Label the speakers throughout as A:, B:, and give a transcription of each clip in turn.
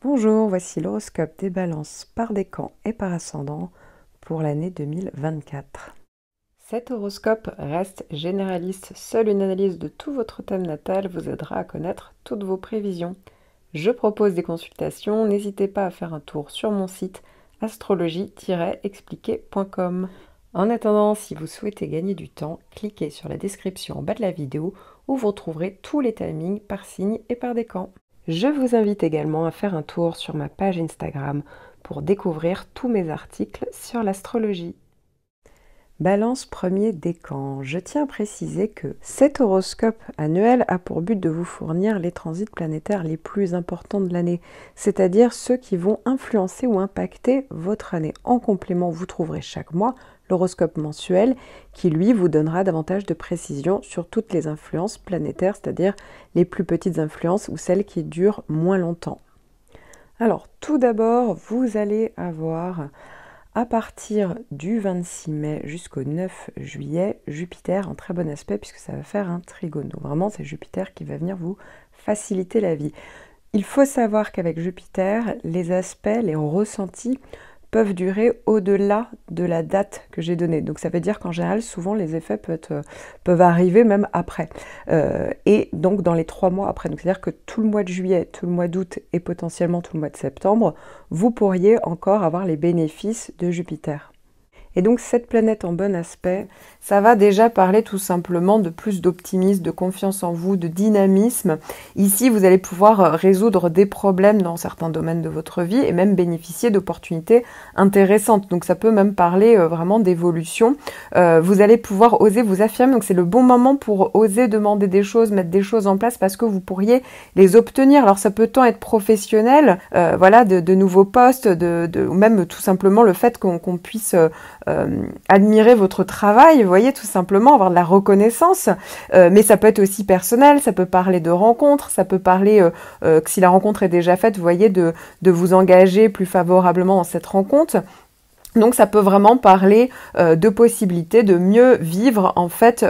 A: Bonjour, voici l'horoscope des balances par décan et par ascendant pour l'année 2024. Cet horoscope reste généraliste, seule une analyse de tout votre thème natal vous aidera à connaître toutes vos prévisions. Je propose des consultations, n'hésitez pas à faire un tour sur mon site astrologie-expliqué.com. En attendant, si vous souhaitez gagner du temps, cliquez sur la description en bas de la vidéo où vous retrouverez tous les timings par signe et par décan. Je vous invite également à faire un tour sur ma page Instagram pour découvrir tous mes articles sur l'astrologie. Balance premier décan. Je tiens à préciser que cet horoscope annuel a pour but de vous fournir les transits planétaires les plus importants de l'année, c'est-à-dire ceux qui vont influencer ou impacter votre année. En complément, vous trouverez chaque mois l'horoscope mensuel qui, lui, vous donnera davantage de précision sur toutes les influences planétaires, c'est-à-dire les plus petites influences ou celles qui durent moins longtemps. Alors, tout d'abord, vous allez avoir, à partir du 26 mai jusqu'au 9 juillet, Jupiter en très bon aspect puisque ça va faire un trigone. Donc vraiment, c'est Jupiter qui va venir vous faciliter la vie. Il faut savoir qu'avec Jupiter, les aspects, les ressentis peuvent durer au-delà de la date que j'ai donnée. Donc ça veut dire qu'en général, souvent, les effets peuvent arriver même après. Et donc dans les 3 mois après. Donc c'est-à-dire que tout le mois de juillet, tout le mois d'août et potentiellement tout le mois de septembre, vous pourriez encore avoir les bénéfices de Jupiter. Et donc cette planète en bon aspect, ça va déjà parler tout simplement de plus d'optimisme, de confiance en vous, de dynamisme. Ici, vous allez pouvoir résoudre des problèmes dans certains domaines de votre vie et même bénéficier d'opportunités intéressantes. Donc ça peut même parler vraiment d'évolution. Vous allez pouvoir oser vous affirmer. Donc c'est le bon moment pour oser demander des choses, mettre des choses en place parce que vous pourriez les obtenir. Alors ça peut tant être professionnel, voilà, de nouveaux postes, ou même tout simplement le fait qu'on puisse admirer votre travail, vous voyez, tout simplement, avoir de la reconnaissance, mais ça peut être aussi personnel, ça peut parler de rencontres, ça peut parler, que si la rencontre est déjà faite, vous voyez, de vous engager plus favorablement dans cette rencontre. Donc ça peut vraiment parler de possibilités de mieux vivre en fait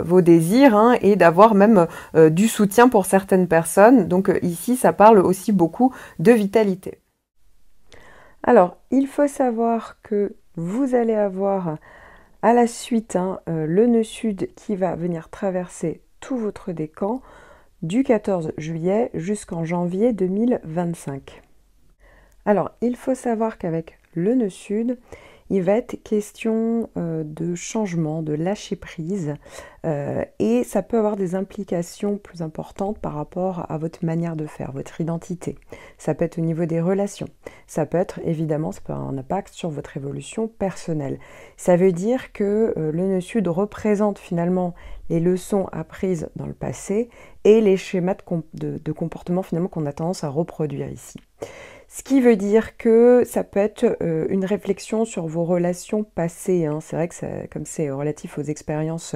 A: vos désirs hein, et d'avoir même du soutien pour certaines personnes. Donc ici, ça parle aussi beaucoup de vitalité. Alors, il faut savoir que vous allez avoir à la suite le nœud sud qui va venir traverser tout votre décan du 14 juillet jusqu'en janvier 2025. Alors, il faut savoir qu'avec le nœud sud, il va être question de changement, de lâcher prise et ça peut avoir des implications plus importantes par rapport à votre manière de faire, votre identité. Ça peut être au niveau des relations. Ça peut être, évidemment, ça peut avoir un impact sur votre évolution personnelle. Ça veut dire que le nœud sud représente finalement les leçons apprises dans le passé et les schémas de comportement finalement qu'on a tendance à reproduire ici. Ce qui veut dire que ça peut être une réflexion sur vos relations passées. Hein. C'est vrai que comme c'est relatif aux expériences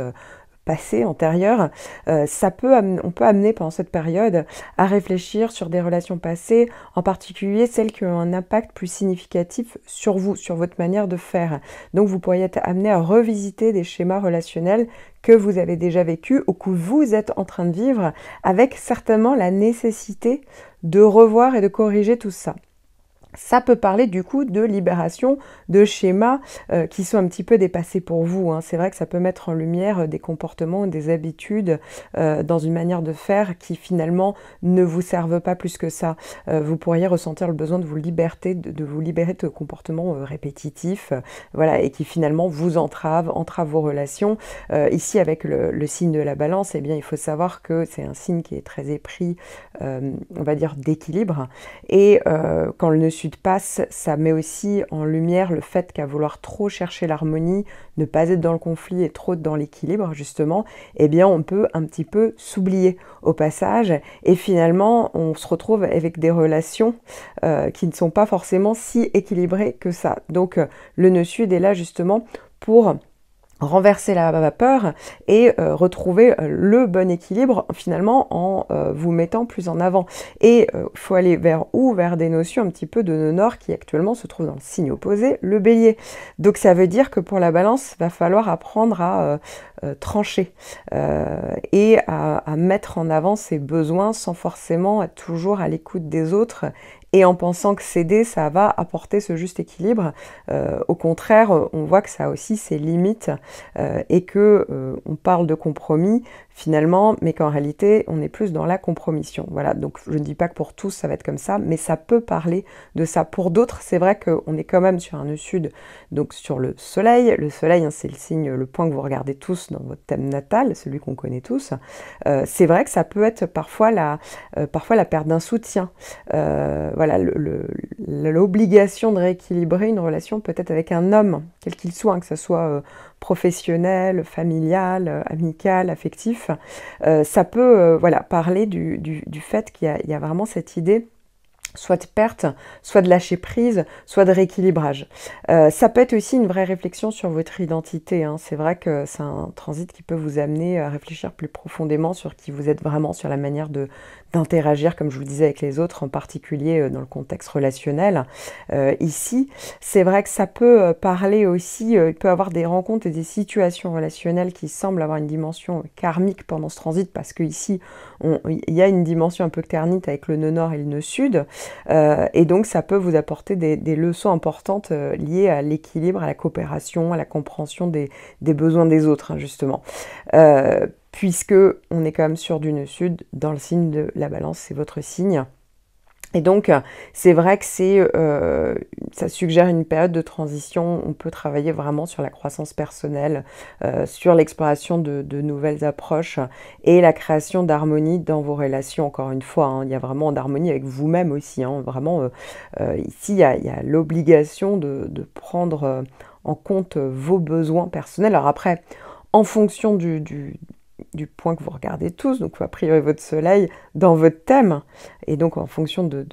A: passées, antérieures, on peut amener pendant cette période à réfléchir sur des relations passées, en particulier celles qui ont un impact plus significatif sur vous, sur votre manière de faire. Donc vous pourriez être amené à revisiter des schémas relationnels que vous avez déjà vécus ou que vous êtes en train de vivre, avec certainement la nécessité de revoir et de corriger tout ça. Ça peut parler du coup de libération de schémas qui sont un petit peu dépassés pour vous. Hein. C'est vrai que ça peut mettre en lumière des comportements, des habitudes dans une manière de faire qui finalement ne vous servent pas plus que ça. Vous pourriez ressentir le besoin de vous libérer de comportements répétitifs, voilà, et qui finalement vous entravent vos relations. Ici avec le signe de la balance, eh bien il faut savoir que c'est un signe qui est très épris, on va dire d'équilibre, et quand le sud passe, ça met aussi en lumière le fait qu'à vouloir trop chercher l'harmonie, ne pas être dans le conflit et trop dans l'équilibre justement, eh bien on peut un petit peu s'oublier au passage et finalement on se retrouve avec des relations qui ne sont pas forcément si équilibrées que ça. Donc le nœud sud est là justement pour renverser la vapeur et retrouver le bon équilibre finalement en vous mettant plus en avant. Et il faut aller vers où? Vers des notions un petit peu de nœud nord qui actuellement se trouvent dans le signe opposé, le bélier. Donc ça veut dire que pour la balance, il va falloir apprendre à trancher et à mettre en avant ses besoins sans forcément être toujours à l'écoute des autres et en pensant que céder, ça va apporter ce juste équilibre. Au contraire, on voit que ça a aussi ses limites et que on parle de compromis finalement, mais qu'en réalité, on est plus dans la compromission. Voilà, donc je ne dis pas que pour tous ça va être comme ça, mais ça peut parler de ça. Pour d'autres, c'est vrai qu'on est quand même sur un nœud sud, donc sur le soleil. Le soleil, hein, c'est le signe, le point que vous regardez tous dans votre thème natal, celui qu'on connaît tous. C'est vrai que ça peut être parfois la perte d'un soutien. Voilà, l'obligation de rééquilibrer une relation peut-être avec un homme, quel qu'il soit, hein, que ce soit professionnel, familial, amical, affectif. Ça peut voilà, parler du fait qu'il y a vraiment cette idée soit de perte, soit de lâcher prise, soit de rééquilibrage. Ça peut être aussi une vraie réflexion sur votre identité, hein. C'est vrai que c'est un transit qui peut vous amener à réfléchir plus profondément sur qui vous êtes vraiment, sur la manière d'interagir, comme je vous le disais, avec les autres, en particulier dans le contexte relationnel. Ici, c'est vrai que ça peut parler aussi, il peut y avoir des rencontres et des situations relationnelles qui semblent avoir une dimension karmique pendant ce transit, parce que ici, il y a une dimension un peu ternite avec le nœud nord et le nœud sud, et donc ça peut vous apporter des leçons importantes liées à l'équilibre, à la coopération, à la compréhension des besoins des autres, hein, justement. Puisque on est quand même sur du nœud sud, dans le signe de la balance, c'est votre signe. Et donc, c'est vrai que ça suggère une période de transition. On peut travailler vraiment sur la croissance personnelle, sur l'exploration de nouvelles approches et la création d'harmonie dans vos relations, encore une fois. Hein, il y a vraiment d'harmonie avec vous-même aussi. Hein, vraiment, ici, il y a l'obligation de prendre en compte vos besoins personnels. Alors après, en fonction du point que vous regardez tous, donc a priori votre soleil, dans votre thème, et donc en fonction de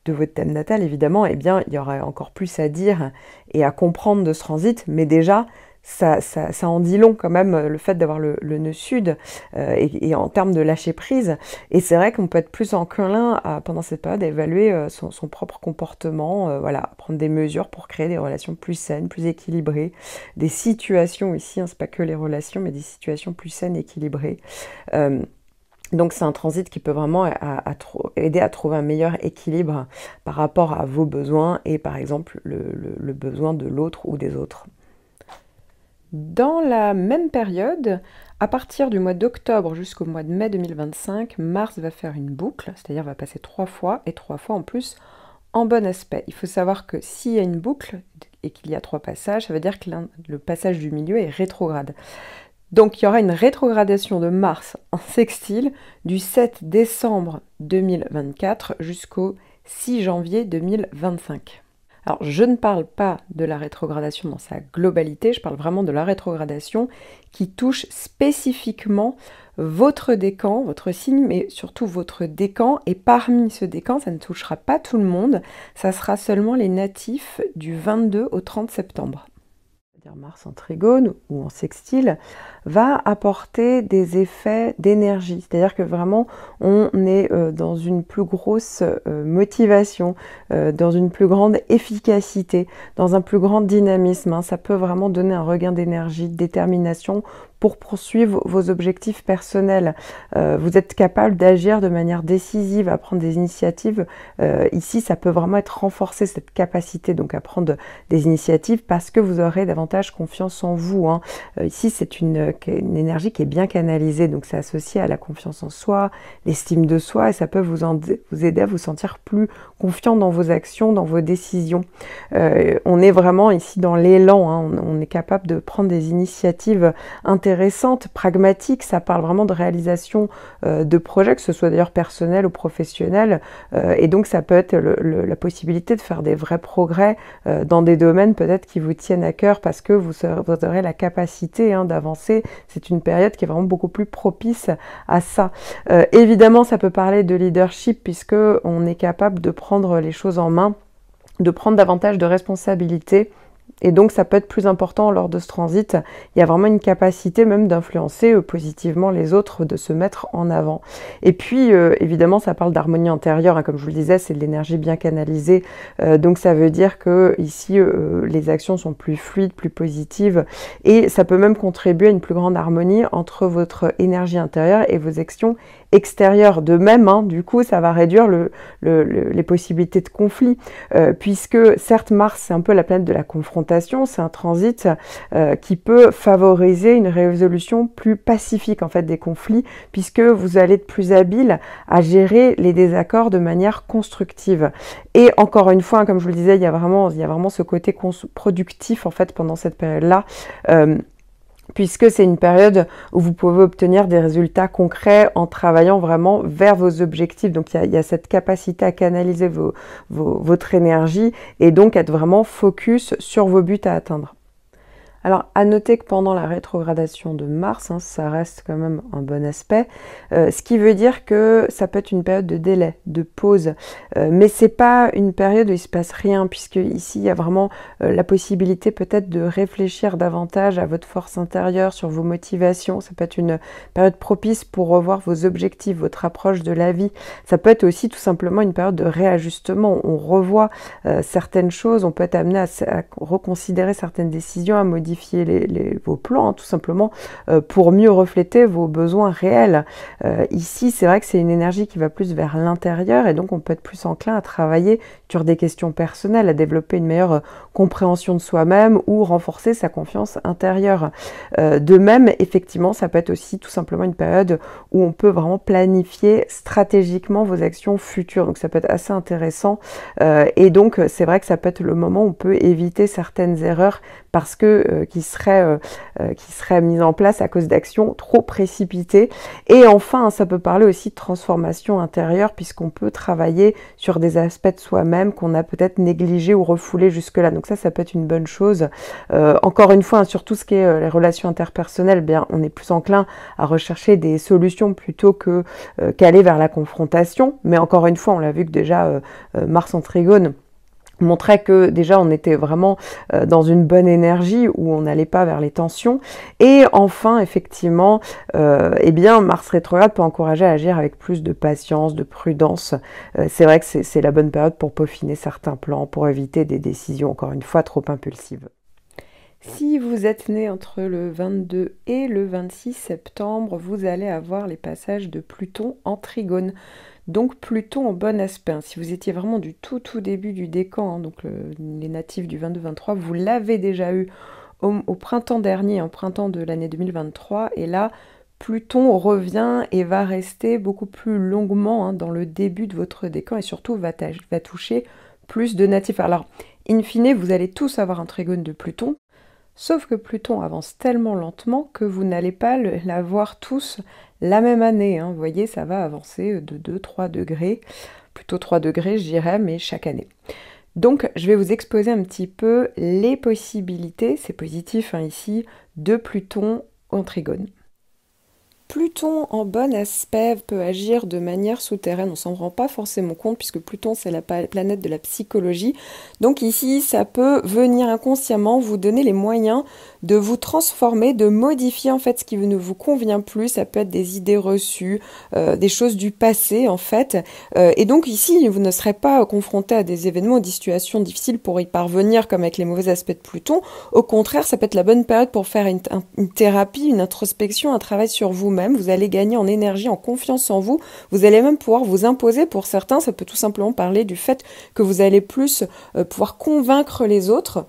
A: votre thème natal, évidemment, eh bien, il y aura encore plus à dire et à comprendre de ce transit, mais déjà, ça en dit long quand même, le fait d'avoir le nœud sud, et en termes de lâcher prise. Et c'est vrai qu'on peut être plus enclin pendant cette période à évaluer son propre comportement, voilà, prendre des mesures pour créer des relations plus saines, plus équilibrées, des situations ici, hein, c'est pas que les relations, mais des situations plus saines et équilibrées. Donc c'est un transit qui peut vraiment aider à trouver un meilleur équilibre par rapport à vos besoins et par exemple le besoin de l'autre ou des autres. Dans la même période, à partir du mois d'octobre jusqu'au mois de mai 2025, Mars va faire une boucle, c'est-à-dire va passer 3 fois, et 3 fois en plus en bon aspect. Il faut savoir que s'il y a une boucle et qu'il y a 3 passages, ça veut dire que le passage du milieu est rétrograde. Donc il y aura une rétrogradation de Mars en sextile du 7 décembre 2024 jusqu'au 6 janvier 2025. Alors, je ne parle pas de la rétrogradation dans sa globalité, je parle vraiment de la rétrogradation qui touche spécifiquement votre décan, votre signe, mais surtout votre décan. Et parmi ce décan, ça ne touchera pas tout le monde, ça sera seulement les natifs du 22 au 30 septembre. Mars en trigone ou en sextile va apporter des effets d'énergie, c'est-à-dire que vraiment on est dans une plus grosse motivation, dans une plus grande efficacité, dans un plus grand dynamisme, hein. Ça peut vraiment donner un regain d'énergie, de détermination pour poursuivre vos objectifs personnels. Vous êtes capable d'agir de manière décisive, à prendre des initiatives. Ici, ça peut vraiment être renforcé, cette capacité donc à prendre des initiatives, parce que vous aurez davantage confiance en vous, hein. Ici, c'est une énergie qui est bien canalisée, donc c'est associé à la confiance en soi, l'estime de soi, et ça peut vous aider à vous sentir plus confiant dans vos actions, dans vos décisions. On est vraiment ici dans l'élan, hein. On est capable de prendre des initiatives intéressantes, pragmatiques. Ça parle vraiment de réalisation de projets, que ce soit d'ailleurs personnel ou professionnel, et donc ça peut être la possibilité de faire des vrais progrès dans des domaines peut-être qui vous tiennent à cœur, parce que vous aurez la capacité, hein, d'avancer. C'est une période qui est vraiment beaucoup plus propice à ça. Évidemment, ça peut parler de leadership, puisque on est capable de prendre les choses en main, de prendre davantage de responsabilités. Et donc ça peut être plus important lors de ce transit. Il y a vraiment une capacité même d'influencer positivement les autres, de se mettre en avant. Et puis évidemment ça parle d'harmonie intérieure, hein, comme je vous le disais, c'est de l'énergie bien canalisée. Donc ça veut dire que ici les actions sont plus fluides, plus positives, et ça peut même contribuer à une plus grande harmonie entre votre énergie intérieure et vos actions extérieure. De même, hein, du coup, ça va réduire les possibilités de conflit, puisque certes, Mars, c'est un peu la planète de la confrontation, c'est un transit qui peut favoriser une résolution plus pacifique en fait des conflits, puisque vous allez être plus habile à gérer les désaccords de manière constructive. Et encore une fois, comme je vous le disais, il y a vraiment ce côté productif en fait pendant cette période-là. Puisque c'est une période où vous pouvez obtenir des résultats concrets en travaillant vraiment vers vos objectifs. Donc il y a cette capacité à canaliser votre énergie et donc être vraiment focus sur vos buts à atteindre. Alors, à noter que pendant la rétrogradation de Mars, hein, ça reste quand même un bon aspect, ce qui veut dire que ça peut être une période de délai, de pause, mais c'est pas une période où il se passe rien, puisque ici, il y a vraiment la possibilité peut-être de réfléchir davantage à votre force intérieure, sur vos motivations. Ça peut être une période propice pour revoir vos objectifs, votre approche de la vie. Ça peut être aussi tout simplement une période de réajustement. On revoit certaines choses, on peut être amené à reconsidérer certaines décisions, à modifier vos plans, hein, tout simplement, pour mieux refléter vos besoins réels. Ici, c'est vrai que c'est une énergie qui va plus vers l'intérieur et donc on peut être plus enclin à travailler sur des questions personnelles, à développer une meilleure compréhension de soi-même ou renforcer sa confiance intérieure. De même, effectivement, ça peut être aussi tout simplement une période où on peut vraiment planifier stratégiquement vos actions futures. Donc ça peut être assez intéressant et donc c'est vrai que ça peut être le moment où on peut éviter certaines erreurs parce que qui seraient mises en place à cause d'actions trop précipitées. Et enfin, ça peut parler aussi de transformation intérieure puisqu'on peut travailler sur des aspects de soi-même qu'on a peut-être négligés ou refoulés jusque-là. Donc ça peut être une bonne chose. Encore une fois, hein, sur tout ce qui est les relations interpersonnelles, bien, on est plus enclin à rechercher des solutions plutôt que qu'aller vers la confrontation. Mais encore une fois, on l'a vu que déjà Mars en Trigone montrait que déjà on était vraiment dans une bonne énergie où on n'allait pas vers les tensions. Et enfin, effectivement, eh bien Mars rétrograde peut encourager à agir avec plus de patience, de prudence. C'est vrai que c'est la bonne période pour peaufiner certains plans, pour éviter des décisions, encore une fois, trop impulsives. Si vous êtes né entre le 22 et le 26 septembre, vous allez avoir les passages de Pluton en Trigone. Donc Pluton en bon aspect. Si vous étiez vraiment du tout début du décan, hein, donc les natifs du 22-23, vous l'avez déjà eu au printemps dernier, au printemps de l'année 2023. Et là, Pluton revient et va rester beaucoup plus longuement, hein, dans le début de votre décan et surtout va toucher plus de natifs. Alors, in fine, vous allez tous avoir un trigone de Pluton. Sauf que Pluton avance tellement lentement que vous n'allez pas l'avoir tous la même année. Hein. Vous voyez, ça va avancer de 2-3 degrés, plutôt 3 degrés, je dirais, mais chaque année. Donc, je vais vous exposer un petit peu les possibilités, c'est positif hein, ici, de Pluton en Trigone. Pluton en bon aspect peut agir de manière souterraine, on s'en rend pas forcément compte puisque Pluton c'est la planète de la psychologie. Donc ici ça peut venir inconsciemment vous donner les moyens de vous transformer, de modifier en fait ce qui ne vous convient plus. Ça peut être des idées reçues, des choses du passé en fait. Et donc ici vous ne serez pas confronté à des événements ou des situations difficiles pour y parvenir comme avec les mauvais aspects de Pluton. Au contraire, ça peut être la bonne période pour faire une thérapie, une introspection, un travail sur vous-même. Vous allez gagner en énergie, en confiance en vous. Vous allez même pouvoir vous imposer. Pour certains, ça peut tout simplement parler du fait que vous allez plus pouvoir convaincre les autres.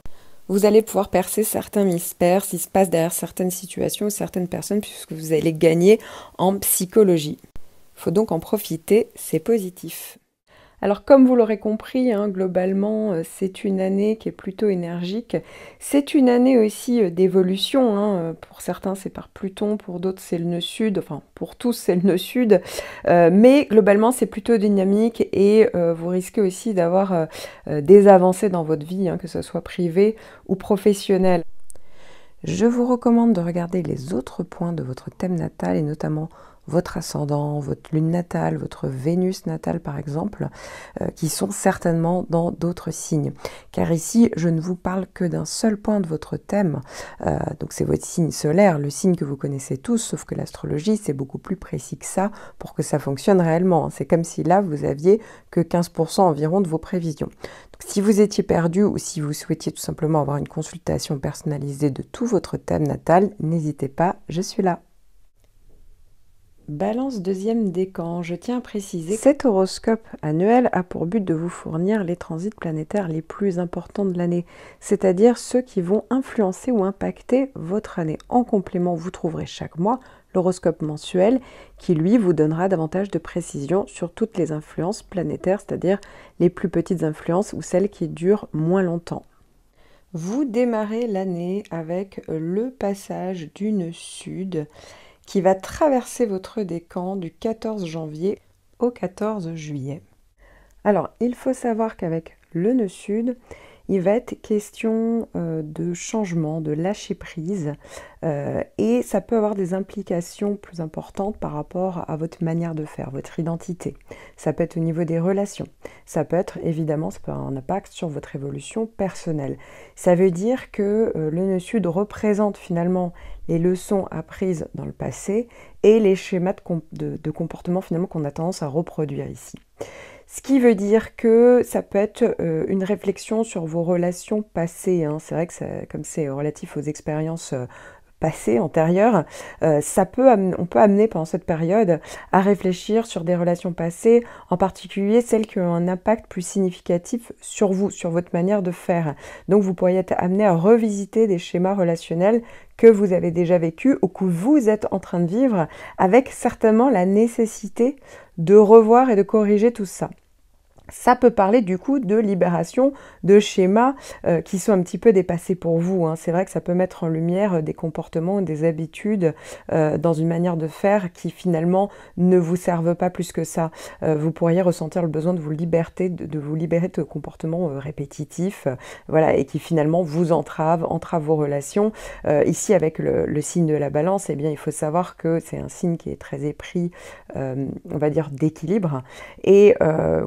A: Vous allez pouvoir percer certains mystères, ce qui se passe derrière certaines situations ou certaines personnes, puisque vous allez gagner en psychologie. Il faut donc en profiter, c'est positif. Alors comme vous l'aurez compris, hein, globalement, c'est une année qui est plutôt énergique. C'est une année aussi d'évolution. Hein. Pour certains, c'est par Pluton, pour d'autres, c'est le nœud sud. Enfin, pour tous, c'est le nœud sud. Mais globalement, c'est plutôt dynamique et vous risquez aussi d'avoir des avancées dans votre vie, hein, que ce soit privée ou professionnelle. Je vous recommande de regarder les autres points de votre thème natal et notamment votre ascendant, votre lune natale, votre Vénus natale par exemple, qui sont certainement dans d'autres signes. Car ici, je ne vous parle que d'un seul point de votre thème, donc c'est votre signe solaire, le signe que vous connaissez tous, sauf que l'astrologie, c'est beaucoup plus précis que ça pour que ça fonctionne réellement. C'est comme si là, vous aviez que 15% environ de vos prévisions. Donc, si vous étiez perdu ou si vous souhaitiez tout simplement avoir une consultation personnalisée de tout votre thème natal, n'hésitez pas, je suis là. Balance deuxième décan, je tiens à préciser que cet horoscope annuel a pour but de vous fournir les transits planétaires les plus importants de l'année, c'est-à-dire ceux qui vont influencer ou impacter votre année. En complément, vous trouverez chaque mois l'horoscope mensuel qui, lui, vous donnera davantage de précision sur toutes les influences planétaires, c'est-à-dire les plus petites influences ou celles qui durent moins longtemps. Vous démarrez l'année avec le passage du nœud sud qui va traverser votre décan du 14 janvier au 14 juillet. Alors, il faut savoir qu'avec le nœud sud, il va être question de changement, de lâcher prise, et ça peut avoir des implications plus importantes par rapport à votre manière de faire, votre identité. Ça peut être au niveau des relations, ça peut être évidemment, ça peut avoir un impact sur votre évolution personnelle. Ça veut dire que le nœud sud représente finalement les leçons apprises dans le passé et les schémas de comportement finalement qu'on a tendance à reproduire ici. Ce qui veut dire que ça peut être une réflexion sur vos relations passées, hein. C'est vrai que comme c'est relatif aux expériences passées, antérieures, on peut amener pendant cette période à réfléchir sur des relations passées, en particulier celles qui ont un impact plus significatif sur vous, sur votre manière de faire. Donc vous pourriez être amené à revisiter des schémas relationnels que vous avez déjà vécus ou que vous êtes en train de vivre, avec certainement la nécessité de revoir et de corriger tout ça. Ça peut parler du coup de libération de schémas qui sont un petit peu dépassés pour vous, hein. C'est vrai que ça peut mettre en lumière des comportements, des habitudes dans une manière de faire qui finalement ne vous servent pas plus que ça. Vous pourriez ressentir le besoin de vous libérer de comportements répétitifs, voilà, et qui finalement vous entravent vos relations. Ici avec le signe de la balance, eh bien il faut savoir que c'est un signe qui est très épris, on va dire d'équilibre, et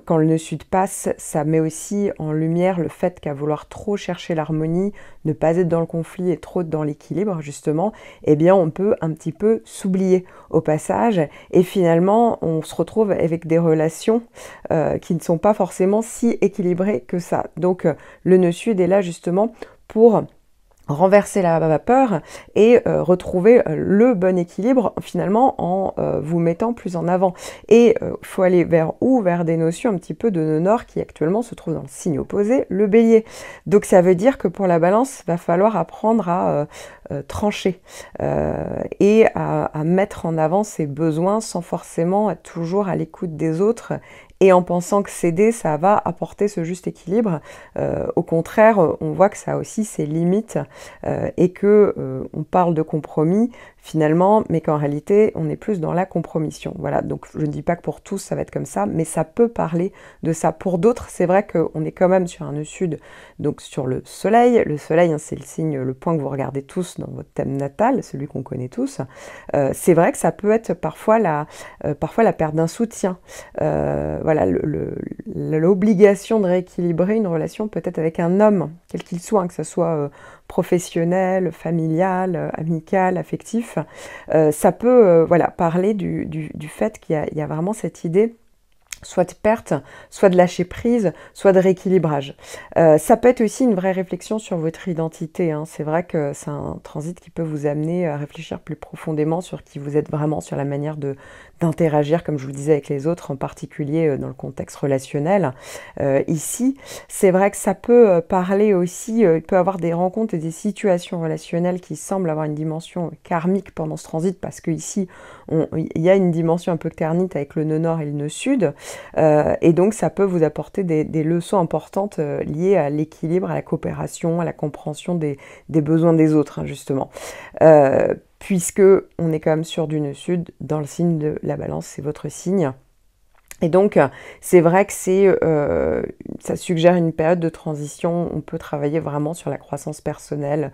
A: quand le nœud sud passe, ça met aussi en lumière le fait qu'à vouloir trop chercher l'harmonie, ne pas être dans le conflit et trop dans l'équilibre justement, eh bien on peut un petit peu s'oublier au passage et finalement on se retrouve avec des relations qui ne sont pas forcément si équilibrées que ça. Donc le nœud sud est là justement pour renverser la vapeur et retrouver le bon équilibre finalement en vous mettant plus en avant. Et il faut aller vers où? Vers des notions un petit peu de nœud nord qui actuellement se trouve dans le signe opposé, le bélier. Donc ça veut dire que pour la balance, il va falloir apprendre à trancher et à mettre en avant ses besoins sans forcément être toujours à l'écoute des autres et en pensant que céder, ça va apporter ce juste équilibre. Au contraire, on voit que ça a aussi ses limites et que on parle de compromis finalement, mais qu'en réalité, on est plus dans la compromission. Voilà, donc je ne dis pas que pour tous ça va être comme ça, mais ça peut parler de ça. Pour d'autres, c'est vrai qu'on est quand même sur un nœud sud, donc sur le soleil. Le soleil, hein, c'est le signe, le point que vous regardez tous dans votre thème natal, celui qu'on connaît tous. C'est vrai que ça peut être parfois la perte d'un soutien. Voilà, l'obligation de rééquilibrer une relation peut-être avec un homme, quel qu'il soit, hein, que ce soit professionnel, familial, amical, affectif. Ça peut voilà, parler du fait qu'il y a vraiment cette idée soit de perte, soit de lâcher prise, soit de rééquilibrage. Ça peut être aussi une vraie réflexion sur votre identité, hein. C'est vrai que c'est un transit qui peut vous amener à réfléchir plus profondément sur qui vous êtes vraiment, sur la manière d'interagir, comme je vous le disais, avec les autres, en particulier dans le contexte relationnel. Ici, c'est vrai que ça peut parler aussi, il peut y avoir des rencontres et des situations relationnelles qui semblent avoir une dimension karmique pendant ce transit, parce qu'ici, il y a une dimension un peu ternite avec le nœud nord et le nœud sud, et donc ça peut vous apporter des leçons importantes liées à l'équilibre, à la coopération, à la compréhension des besoins des autres, hein, justement. Puisque on est quand même sur du nœud sud dans le signe de la balance, c'est votre signe. Et donc, c'est vrai que ça suggère une période de transition. On peut travailler vraiment sur la croissance personnelle,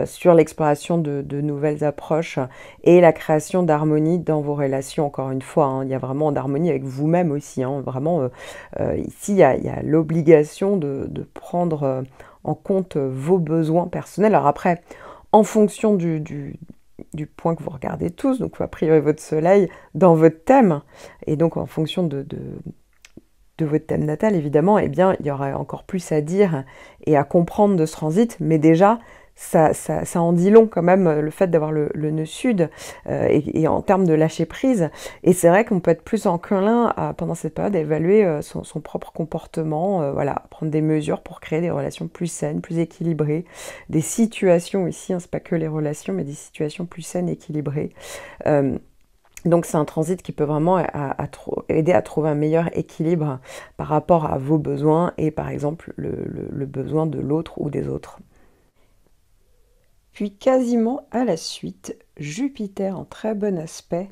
A: sur l'exploration de nouvelles approches et la création d'harmonie dans vos relations. Encore une fois, hein, il y a vraiment d'harmonie avec vous-même aussi, hein. Vraiment, ici, il y a l'obligation de prendre en compte vos besoins personnels. Alors après, en fonction du point que vous regardez tous, donc a priori votre soleil, dans votre thème, et donc en fonction de votre thème natal, évidemment, eh bien, il y aura encore plus à dire et à comprendre de ce transit, mais déjà, ça en dit long quand même, le fait d'avoir le nœud sud, et en termes de lâcher prise. Et c'est vrai qu'on peut être plus enclin pendant cette période à évaluer son propre comportement, voilà, prendre des mesures pour créer des relations plus saines, plus équilibrées, des situations ici, hein, c'est pas que les relations, mais des situations plus saines, équilibrées. Donc c'est un transit qui peut vraiment aider à trouver un meilleur équilibre par rapport à vos besoins et par exemple le besoin de l'autre ou des autres. Puis quasiment à la suite, Jupiter en très bon aspect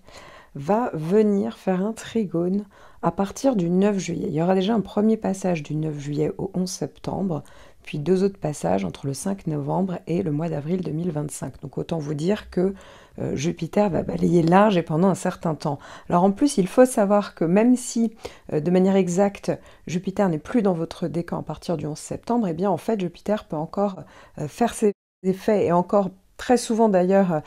A: va venir faire un trigone à partir du 9 juillet. Il y aura déjà un premier passage du 9 juillet au 11 septembre, puis 2 autres passages entre le 5 novembre et le mois d'avril 2025. Donc autant vous dire que Jupiter va balayer large et pendant un certain temps. Alors en plus, il faut savoir que même si de manière exacte, Jupiter n'est plus dans votre décan à partir du 11 septembre, eh bien en fait Jupiter peut encore faire ses effets et encore très souvent d'ailleurs,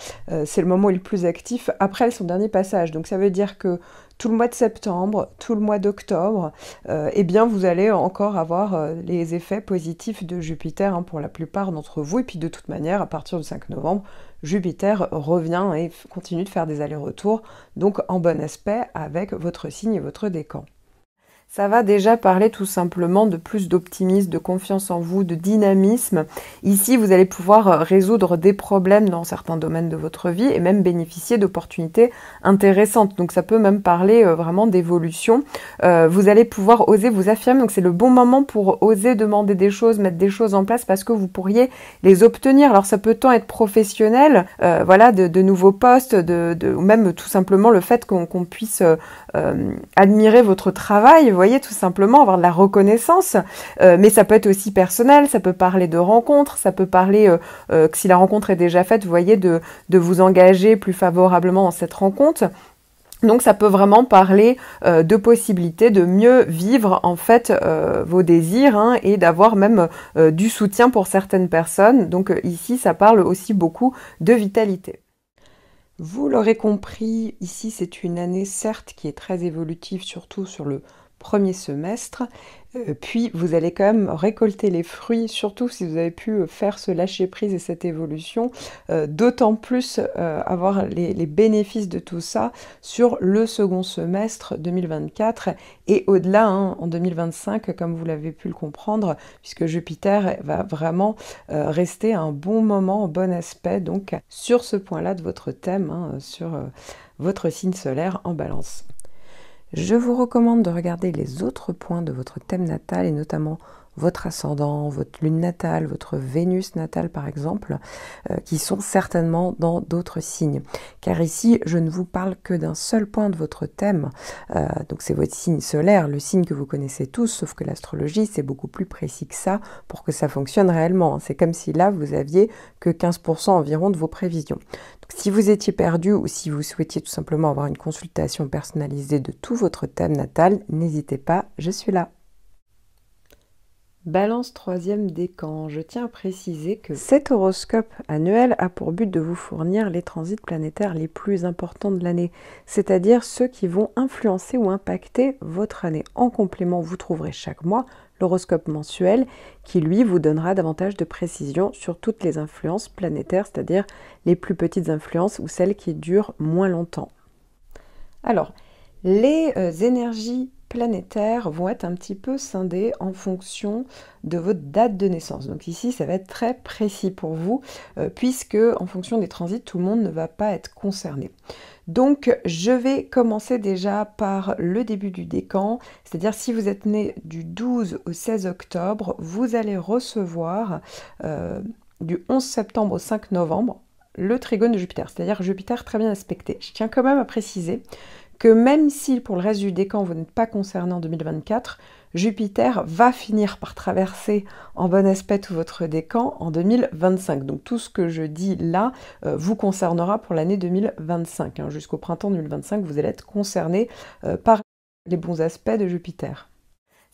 A: c'est le moment où il est le plus actif après son dernier passage. Donc ça veut dire que tout le mois de septembre, tout le mois d'octobre, eh bien vous allez encore avoir les effets positifs de Jupiter, hein, pour la plupart d'entre vous. Et puis de toute manière, à partir du 5 novembre, Jupiter revient et continue de faire des allers-retours, donc en bon aspect avec votre signe et votre décan. Ça va déjà parler tout simplement de plus d'optimisme, de confiance en vous, de dynamisme. Ici, vous allez pouvoir résoudre des problèmes dans certains domaines de votre vie et même bénéficier d'opportunités intéressantes. Donc ça peut même parler vraiment d'évolution. Vous allez pouvoir oser vous affirmer. Donc c'est le bon moment pour oser demander des choses, mettre des choses en place parce que vous pourriez les obtenir. Alors ça peut tant être professionnel, voilà, de nouveaux postes, ou même tout simplement le fait qu'on puisse admirer votre travail, vous voyez, tout simplement, avoir de la reconnaissance, mais ça peut être aussi personnel, ça peut parler de rencontres, ça peut parler, que si la rencontre est déjà faite, vous voyez, de vous engager plus favorablement dans cette rencontre. Donc ça peut vraiment parler de possibilités de mieux vivre en fait vos désirs, hein, et d'avoir même du soutien pour certaines personnes. Donc ici, ça parle aussi beaucoup de vitalité. Vous l'aurez compris, ici c'est une année certes qui est très évolutive, surtout sur le premier semestre, puis vous allez quand même récolter les fruits, surtout si vous avez pu faire ce lâcher-prise et cette évolution, d'autant plus avoir les bénéfices de tout ça sur le second semestre 2024 et au-delà, hein, en 2025, comme vous l'avez pu le comprendre, puisque Jupiter va vraiment rester un bon moment, un bon aspect, donc sur ce point-là de votre thème, hein, sur votre signe solaire en Balance. Je vous recommande de regarder les autres points de votre thème natal et notamment votre ascendant, votre lune natale, votre Vénus natale par exemple, qui sont certainement dans d'autres signes. Car ici, je ne vous parle que d'un seul point de votre thème, donc c'est votre signe solaire, le signe que vous connaissez tous, sauf que l'astrologie c'est beaucoup plus précis que ça pour que ça fonctionne réellement. C'est comme si là vous aviez que 15% environ de vos prévisions. Donc, si vous étiez perdu ou si vous souhaitiez tout simplement avoir une consultation personnalisée de tout votre thème natal, n'hésitez pas, je suis là. Balance troisième décan, je tiens à préciser que cet horoscope annuel a pour but de vous fournir les transits planétaires les plus importants de l'année, c'est-à-dire ceux qui vont influencer ou impacter votre année. En complément, vous trouverez chaque mois l'horoscope mensuel qui, lui, vous donnera davantage de précision sur toutes les influences planétaires, c'est-à-dire les plus petites influences ou celles qui durent moins longtemps. Alors, les énergies planétaires vont être un petit peu scindées en fonction de votre date de naissance. Donc ici, ça va être très précis pour vous, puisque en fonction des transits, tout le monde ne va pas être concerné. Donc, je vais commencer déjà par le début du décan, c'est-à-dire si vous êtes né du 12 au 16 octobre, vous allez recevoir du 11 septembre au 5 novembre le trigone de Jupiter, c'est-à-dire Jupiter très bien aspecté. Je tiens quand même à préciser que même si pour le reste du décan vous n'êtes pas concerné en 2024, Jupiter va finir par traverser en bon aspect tout votre décan en 2025. Donc tout ce que je dis là vous concernera pour l'année 2025. Hein. Jusqu'au printemps 2025, vous allez être concerné par les bons aspects de Jupiter.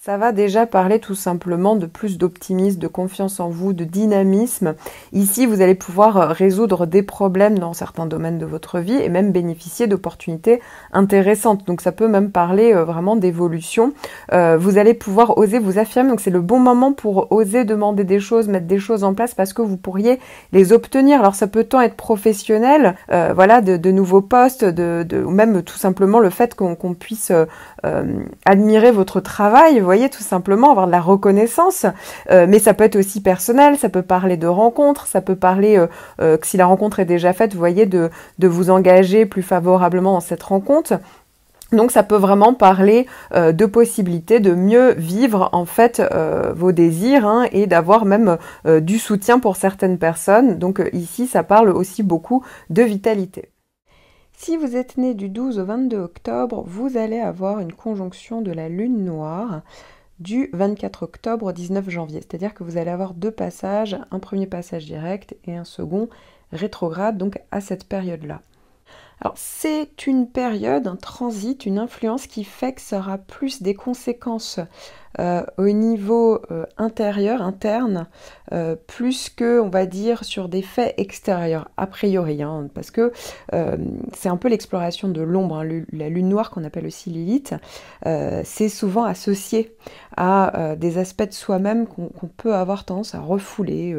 A: Ça va déjà parler tout simplement de plus d'optimisme, de confiance en vous, de dynamisme. Ici, vous allez pouvoir résoudre des problèmes dans certains domaines de votre vie et même bénéficier d'opportunités intéressantes. Donc ça peut même parler vraiment d'évolution. Vous allez pouvoir oser vous affirmer. Donc c'est le bon moment pour oser demander des choses, mettre des choses en place parce que vous pourriez les obtenir. Alors ça peut tant être professionnel, voilà, de nouveaux postes, ou même tout simplement le fait qu'on puisse admirer votre travail, vous voyez, tout simplement, avoir de la reconnaissance, mais ça peut être aussi personnel, ça peut parler de rencontres, ça peut parler, que si la rencontre est déjà faite, vous voyez, de vous engager plus favorablement dans cette rencontre. Donc ça peut vraiment parler de possibilités de mieux vivre en fait vos désirs hein, et d'avoir même du soutien pour certaines personnes. Donc ici, ça parle aussi beaucoup de vitalité. Si vous êtes né du 12 au 22 octobre, vous allez avoir une conjonction de la lune noire du 24 octobre au 19 janvier. C'est-à-dire que vous allez avoir deux passages, un premier passage direct et un second rétrograde, donc à cette période-là. Alors c'est une période, un transit, une influence qui fait que ça aura plus des conséquences au niveau intérieur, interne, plus que, on va dire, sur des faits extérieurs, a priori, hein, parce que c'est un peu l'exploration de l'ombre, hein, la lune noire qu'on appelle aussi Lilith, c'est souvent associé à des aspects de soi-même qu'on peut avoir tendance à refouler,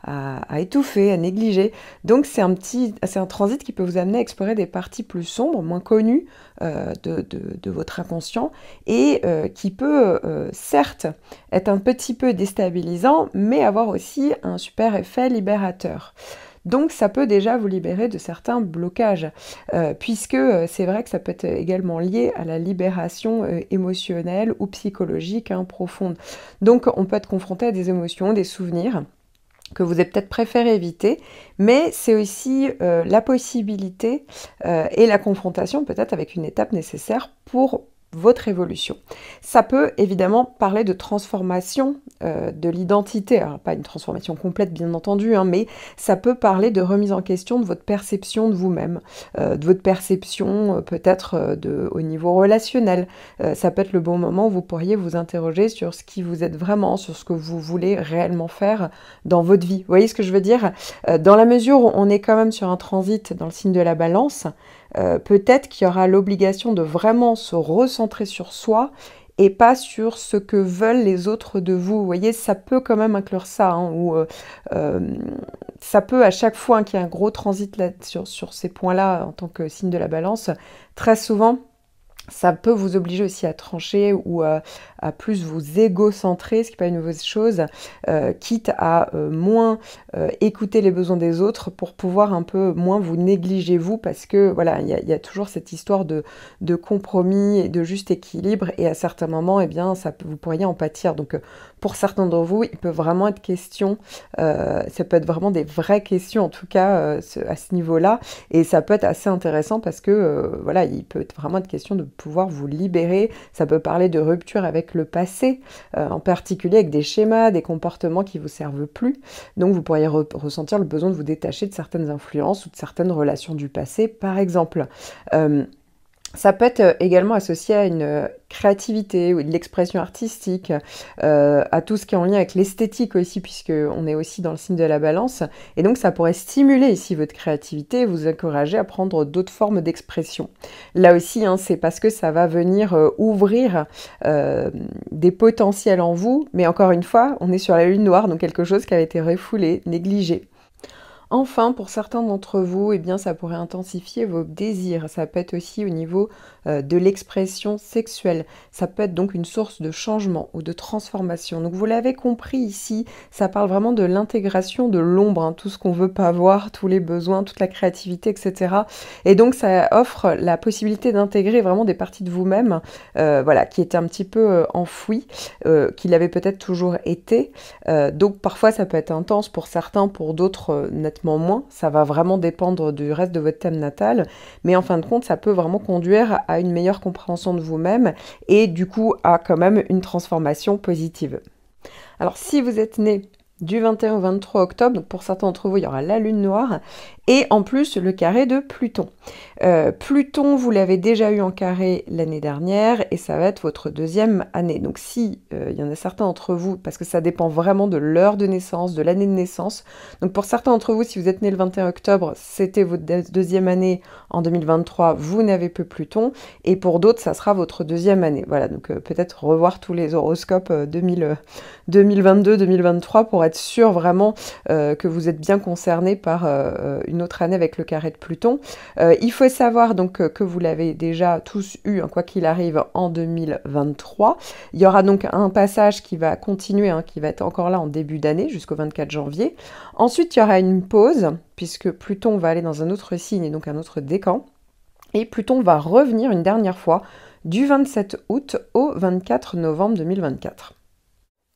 A: à étouffer, à négliger. Donc c'est un transit qui peut vous amener à explorer des parties plus sombres, moins connues de votre inconscient, et qui peut certes être un petit peu déstabilisant, mais avoir aussi un super effet libérateur. Donc ça peut déjà vous libérer de certains blocages, puisque c'est vrai que ça peut être également lié à la libération émotionnelle ou psychologique hein, profonde. Donc on peut être confronté à des émotions, des souvenirs que vous avez peut-être préféré éviter, mais c'est aussi la possibilité et la confrontation peut-être avec une étape nécessaire pour votre évolution. Ça peut évidemment parler de transformation de l'identité, alors pas une transformation complète bien entendu, hein, mais ça peut parler de remise en question de votre perception de vous-même, de votre perception peut-être au niveau relationnel. Ça peut être le bon moment où vous pourriez vous interroger sur ce qui vous êtes vraiment, sur ce que vous voulez réellement faire dans votre vie. Vous voyez ce que je veux dire? Dans la mesure où on est quand même sur un transit dans le signe de la Balance, peut-être qu'il y aura l'obligation de vraiment se recentrer sur soi et pas sur ce que veulent les autres de vous. Vous voyez, ça peut quand même inclure ça, hein, où ça peut à chaque fois qu'il y a un gros transit là, sur ces points-là en tant que signe de la Balance, très souvent, ça peut vous obliger aussi à trancher ou à plus vous égocentrer, ce qui n'est pas une mauvaise chose, quitte à moins écouter les besoins des autres pour pouvoir un peu moins vous négliger vous, parce que voilà, il y a toujours cette histoire de compromis et de juste équilibre, et à certains moments, eh bien, vous pourriez en pâtir. Donc pour certains d'entre vous, il peut vraiment être question, ça peut être vraiment des vraies questions en tout cas à ce niveau-là, et ça peut être assez intéressant parce que voilà, il peut vraiment être question de pouvoir vous libérer. Ça peut parler de rupture avec le passé, en particulier avec des schémas, des comportements qui vous servent plus. Donc vous pourriez ressentir le besoin de vous détacher de certaines influences ou de certaines relations du passé, par exemple. Ça peut être également associé à une créativité ou de l'expression artistique, à tout ce qui est en lien avec l'esthétique aussi, puisqu'on est aussi dans le signe de la Balance. Et donc ça pourrait stimuler ici votre créativité et vous encourager à prendre d'autres formes d'expression. Là aussi, hein, c'est parce que ça va venir ouvrir des potentiels en vous, mais encore une fois, on est sur la lune noire, donc quelque chose qui avait été refoulé, négligé. Enfin, pour certains d'entre vous, eh bien, ça pourrait intensifier vos désirs. Ça peut être aussi au niveau de l'expression sexuelle. Ça peut être donc une source de changement ou de transformation. Donc vous l'avez compris ici, ça parle vraiment de l'intégration de l'ombre, hein, tout ce qu'on veut pas voir, tous les besoins, toute la créativité, etc. Et donc ça offre la possibilité d'intégrer vraiment des parties de vous-même, voilà, qui étaient un petit peu enfouies, qui l'avaient peut-être toujours été. Donc parfois ça peut être intense pour certains, pour d'autres nettement moins. Ça va vraiment dépendre du reste de votre thème natal, mais en fin de compte, ça peut vraiment conduire à une meilleure compréhension de vous-même et du coup à quand même une transformation positive. Alors si vous êtes né du 21 au 23 octobre, donc pour certains d'entre vous, il y aura la lune noire, et en plus le carré de Pluton. Pluton, vous l'avez déjà eu en carré l'année dernière et ça va être votre deuxième année. Donc si il y en a certains d'entre vous, parce que ça dépend vraiment de l'heure de naissance, de l'année de naissance, donc pour certains d'entre vous, si vous êtes né le 21 octobre, c'était votre deuxième année en 2023, vous n'avez plus Pluton, et pour d'autres, ça sera votre deuxième année. Voilà, donc peut-être revoir tous les horoscopes 2022-2023 pour être sûr vraiment que vous êtes bien concerné par une autre année avec le carré de Pluton. Il faut savoir donc que vous l'avez déjà tous eu, hein, quoi qu'il arrive, en 2023. Il y aura donc un passage qui va continuer, hein, qui va être encore là en début d'année, jusqu'au 24 janvier. Ensuite, il y aura une pause, puisque Pluton va aller dans un autre signe, et donc un autre décan. Et Pluton va revenir une dernière fois du 27 août au 24 novembre 2024.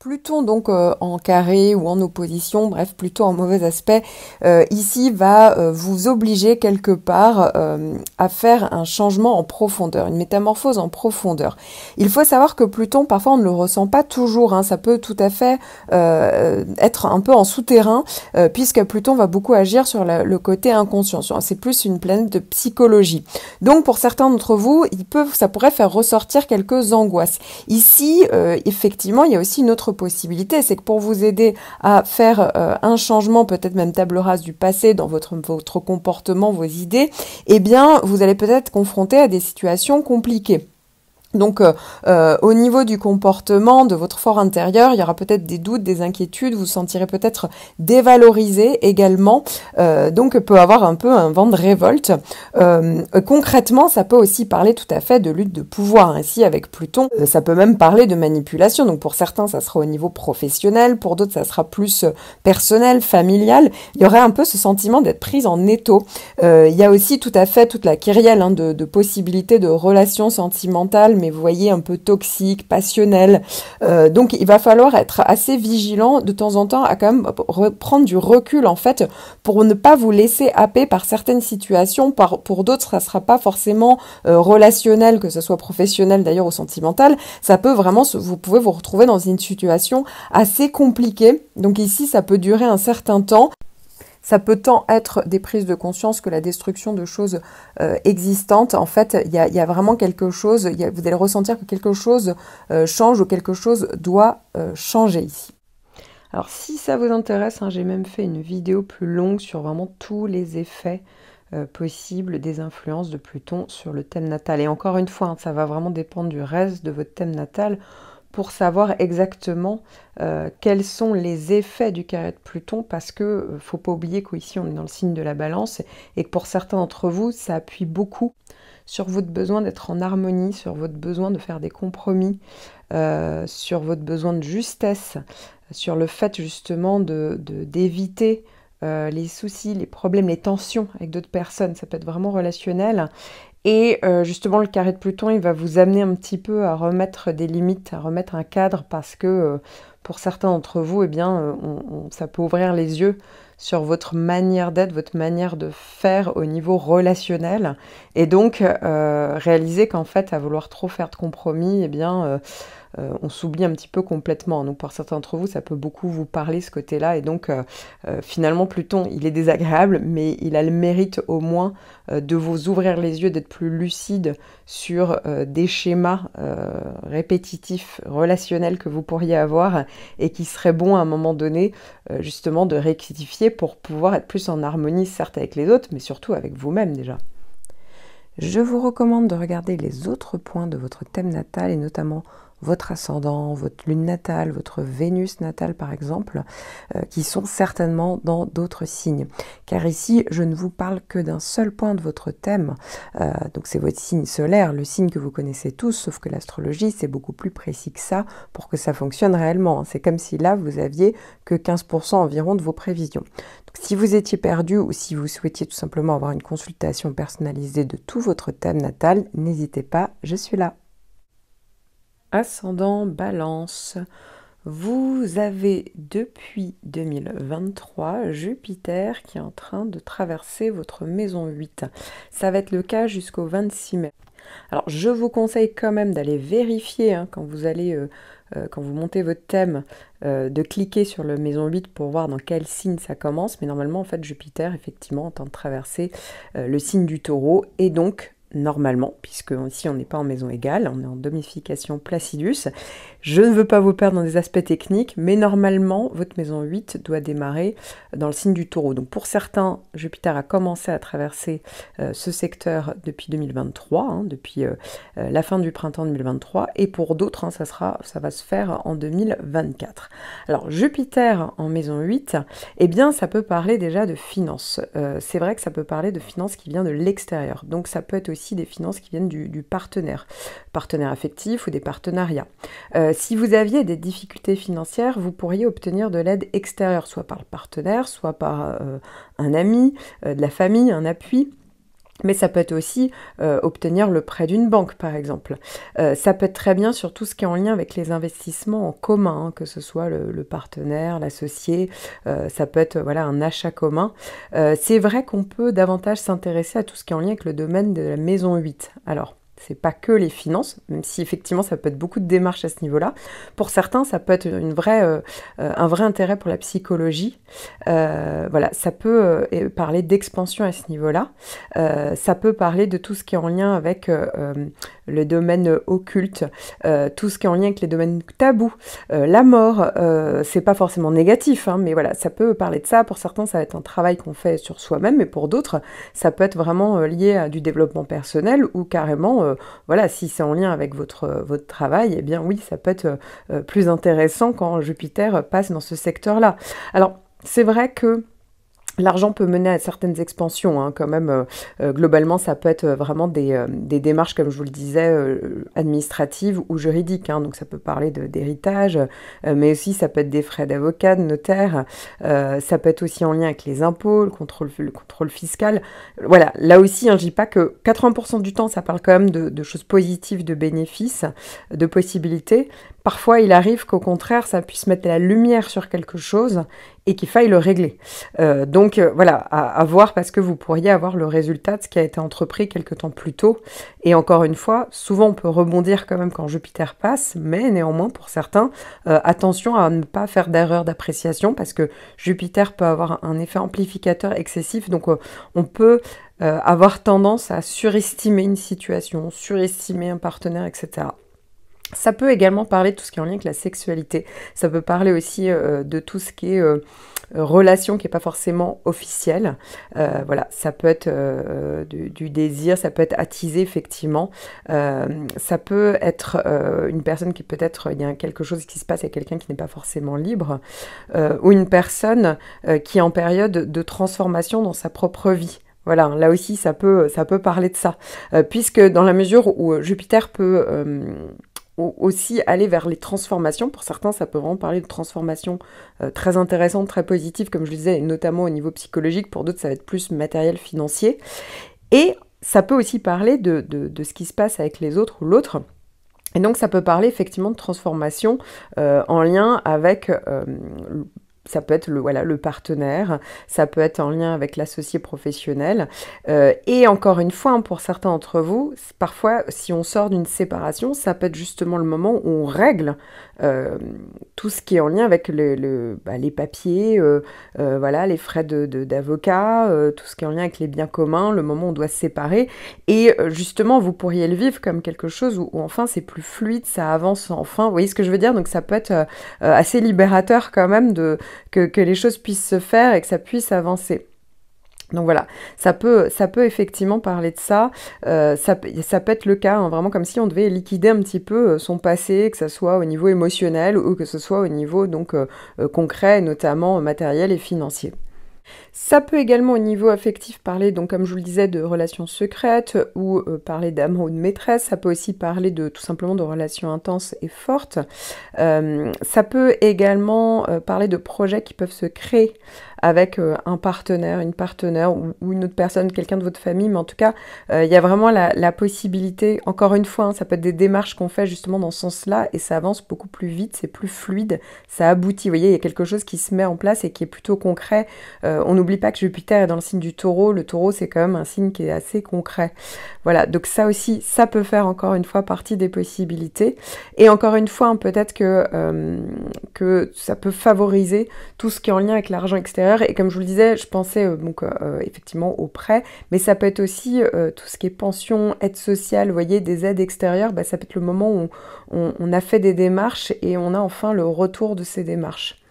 A: Pluton donc en carré ou en opposition, bref plutôt en mauvais aspect, ici va vous obliger quelque part à faire un changement en profondeur, une métamorphose en profondeur. Il faut savoir que Pluton, parfois on ne le ressent pas toujours, hein, ça peut tout à fait être un peu en souterrain, puisque Pluton va beaucoup agir sur le côté inconscient, c'est plus une planète de psychologie. Donc pour certains d'entre vous, ça pourrait faire ressortir quelques angoisses. Ici, effectivement, il y a aussi une autre possibilité, c'est que pour vous aider à faire un changement, peut-être même table rase du passé dans votre comportement, vos idées, eh bien, vous allez peut-être être confronté à des situations compliquées. Donc au niveau du comportement, de votre fort intérieur, il y aura peut-être des doutes, des inquiétudes, vous vous sentirez peut-être dévalorisé également, donc peut avoir un peu un vent de révolte. Concrètement, ça peut aussi parler tout à fait de lutte de pouvoir. Ainsi, avec Pluton, ça peut même parler de manipulation. Donc pour certains, ça sera au niveau professionnel, pour d'autres, ça sera plus personnel, familial. Il y aurait un peu ce sentiment d'être prise en étau. Il y a aussi tout à fait toute la kyrielle, hein, de possibilités de relations sentimentales, mais vous voyez un peu toxique, passionnel. Donc il va falloir être assez vigilant de temps en temps à quand même prendre du recul en fait pour ne pas vous laisser happer par certaines situations. Pour d'autres, ça sera pas forcément relationnel, que ce soit professionnel d'ailleurs ou sentimental. Ça peut vraiment, vous pouvez vous retrouver dans une situation assez compliquée. Donc ici, ça peut durer un certain temps. Ça peut tant être des prises de conscience que la destruction de choses existantes. En fait, il y a vraiment quelque chose, vous allez ressentir que quelque chose change ou quelque chose doit changer ici. Alors si ça vous intéresse, hein, j'ai même fait une vidéo plus longue sur vraiment tous les effets possibles des influences de Pluton sur le thème natal. Et encore une fois, hein, ça va vraiment dépendre du reste de votre thème natal pour savoir exactement quels sont les effets du carré de Pluton, parce que faut pas oublier qu'ici on est dans le signe de la balance et que pour certains d'entre vous, ça appuie beaucoup sur votre besoin d'être en harmonie, sur votre besoin de faire des compromis, sur votre besoin de justesse, sur le fait justement d'éviter les soucis, les problèmes, les tensions avec d'autres personnes. Ça peut être vraiment relationnel. Et justement, le carré de Pluton, il va vous amener un petit peu à remettre des limites, à remettre un cadre, parce que pour certains d'entre vous, eh bien, ça peut ouvrir les yeux sur votre manière d'être, votre manière de faire au niveau relationnel. Et donc, réaliser qu'en fait, à vouloir trop faire de compromis, eh bien, on s'oublie un petit peu complètement. Donc pour certains d'entre vous, ça peut beaucoup vous parler ce côté-là. Et donc finalement, Pluton, il est désagréable, mais il a le mérite au moins de vous ouvrir les yeux, d'être plus lucide sur des schémas répétitifs, relationnels que vous pourriez avoir et qui serait bon à un moment donné justement de rectifier pour pouvoir être plus en harmonie, certes avec les autres, mais surtout avec vous-même déjà. Je vous recommande de regarder les autres points de votre thème natal et notamment votre ascendant, votre lune natale, votre Vénus natale par exemple, qui sont certainement dans d'autres signes. Car ici, je ne vous parle que d'un seul point de votre thème, donc c'est votre signe solaire, le signe que vous connaissez tous, sauf que l'astrologie, c'est beaucoup plus précis que ça pour que ça fonctionne réellement. C'est comme si là, vous aviez que 15% environ de vos prévisions. Donc, si vous étiez perdu ou si vous souhaitiez tout simplement avoir une consultation personnalisée de tout votre thème natal, n'hésitez pas, je suis là. Ascendant Balance, vous avez depuis 2023 Jupiter qui est en train de traverser votre maison 8. Ça va être le cas jusqu'au 26 mai. Alors je vous conseille quand même d'aller vérifier quand vous allez quand vous montez votre thème, de cliquer sur le maison 8 pour voir dans quel signe ça commence. Mais normalement, en fait, Jupiter, effectivement, est en train de traverser le signe du Taureau. Et donc, normalement, puisque ici on n'est pas en maison égale, on est en domification Placidus. Je ne veux pas vous perdre dans des aspects techniques, mais normalement, votre maison 8 doit démarrer dans le signe du Taureau. Donc pour certains, Jupiter a commencé à traverser ce secteur depuis 2023, depuis la fin du printemps 2023, et pour d'autres, ça va se faire en 2024. Alors Jupiter en maison 8, eh bien ça peut parler déjà de finances. C'est vrai que ça peut parler de finances qui viennent de l'extérieur. Donc ça peut être aussi des finances qui viennent du partenaire affectif ou des partenariats. Si vous aviez des difficultés financières, vous pourriez obtenir de l'aide extérieure, soit par le partenaire, soit par un ami, de la famille, un appui. Mais ça peut être aussi obtenir le prêt d'une banque, par exemple. Ça peut être très bien sur tout ce qui est en lien avec les investissements en commun, que ce soit le partenaire, l'associé, ça peut être voilà, un achat commun. C'est vrai qu'on peut davantage s'intéresser à tout ce qui est en lien avec le domaine de la maison 8. Alors, c'est pas que les finances, même si effectivement ça peut être beaucoup de démarches à ce niveau-là. Pour certains, ça peut être un vrai intérêt pour la psychologie. Voilà, ça peut parler d'expansion à ce niveau-là. Ça peut parler de tout ce qui est en lien avec le domaine occulte, tout ce qui est en lien avec les domaines tabous. La mort, c'est pas forcément négatif, mais voilà, ça peut parler de ça. Pour certains, ça va être un travail qu'on fait sur soi-même, mais pour d'autres, ça peut être vraiment lié à du développement personnel ou carrément voilà, si c'est en lien avec votre travail, eh bien oui, ça peut être plus intéressant quand Jupiter passe dans ce secteur-là. Alors, c'est vrai que l'argent peut mener à certaines expansions, quand même. Globalement, ça peut être vraiment des démarches, comme je vous le disais, administratives ou juridiques. Donc ça peut parler d'héritage, mais aussi ça peut être des frais d'avocat, de notaire. Ça peut être aussi en lien avec les impôts, le contrôle fiscal. Voilà, là aussi, je dis pas que 80% du temps, ça parle quand même de choses positives, de bénéfices, de possibilités. Parfois, il arrive qu'au contraire, ça puisse mettre la lumière sur quelque chose et qu'il faille le régler. Donc voilà, à voir parce que vous pourriez avoir le résultat de ce qui a été entrepris quelque temps plus tôt. Et encore une fois, souvent on peut rebondir quand même quand Jupiter passe, mais néanmoins pour certains, attention à ne pas faire d'erreur d'appréciation parce que Jupiter peut avoir un effet amplificateur excessif. Donc on peut avoir tendance à surestimer une situation, surestimer un partenaire, etc. Ça peut également parler de tout ce qui est en lien avec la sexualité. Ça peut parler aussi de tout ce qui est relation qui n'est pas forcément officielle. Voilà, ça peut être du désir, ça peut être attisé effectivement. Ça peut être une personne qui peut-être, il y a quelque chose qui se passe avec quelqu'un qui n'est pas forcément libre, ou une personne qui est en période de transformation dans sa propre vie. Voilà, là aussi ça peut parler de ça. Puisque dans la mesure où Jupiter peut aussi aller vers les transformations. Pour certains, ça peut vraiment parler de transformations très intéressantes, très positives, comme je le disais, notamment au niveau psychologique. Pour d'autres, ça va être plus matériel, financier. Et ça peut aussi parler de ce qui se passe avec les autres ou l'autre. Et donc, ça peut parler effectivement de transformation en lien avec... ça peut être le partenaire, ça peut être en lien avec l'associé professionnel. Et encore une fois, pour certains d'entre vous, parfois, si on sort d'une séparation, ça peut être justement le moment où on règle tout ce qui est en lien avec les papiers, voilà, les frais d'avocat, tout ce qui est en lien avec les biens communs, le moment où on doit se séparer. Et justement, vous pourriez le vivre comme quelque chose où enfin c'est plus fluide, ça avance enfin. Vous voyez ce que je veux dire? Donc ça peut être assez libérateur quand même que les choses puissent se faire et que ça puisse avancer. Donc voilà, ça peut effectivement parler de ça. Ça peut être le cas, vraiment comme si on devait liquider un petit peu son passé, que ce soit au niveau émotionnel ou que ce soit au niveau donc concret, notamment matériel et financier. Ça peut également au niveau affectif parler, donc comme je vous le disais, de relations secrètes ou parler d'amour ou de maîtresse. Ça peut aussi parler de tout simplement de relations intenses et fortes. Ça peut également parler de projets qui peuvent se créer avec un partenaire, une partenaire ou une autre personne, quelqu'un de votre famille, mais en tout cas, il y a vraiment la possibilité, encore une fois, hein, ça peut être des démarches qu'on fait justement dans ce sens-là, et ça avance beaucoup plus vite, c'est plus fluide, ça aboutit, vous voyez, il y a quelque chose qui se met en place et qui est plutôt concret. On n'oublie pas que Jupiter est dans le signe du Taureau, le Taureau c'est quand même un signe qui est assez concret. Voilà, donc ça aussi, ça peut faire encore une fois partie des possibilités, et encore une fois, hein, peut-être que ça peut favoriser tout ce qui est en lien avec l'argent extérieur, et comme je vous le disais, je pensais effectivement aux prêts, mais ça peut être aussi tout ce qui est pension, aide sociale, vous voyez, des aides extérieures, bah, ça peut être le moment où on a fait des démarches et on a enfin le retour de ces démarches.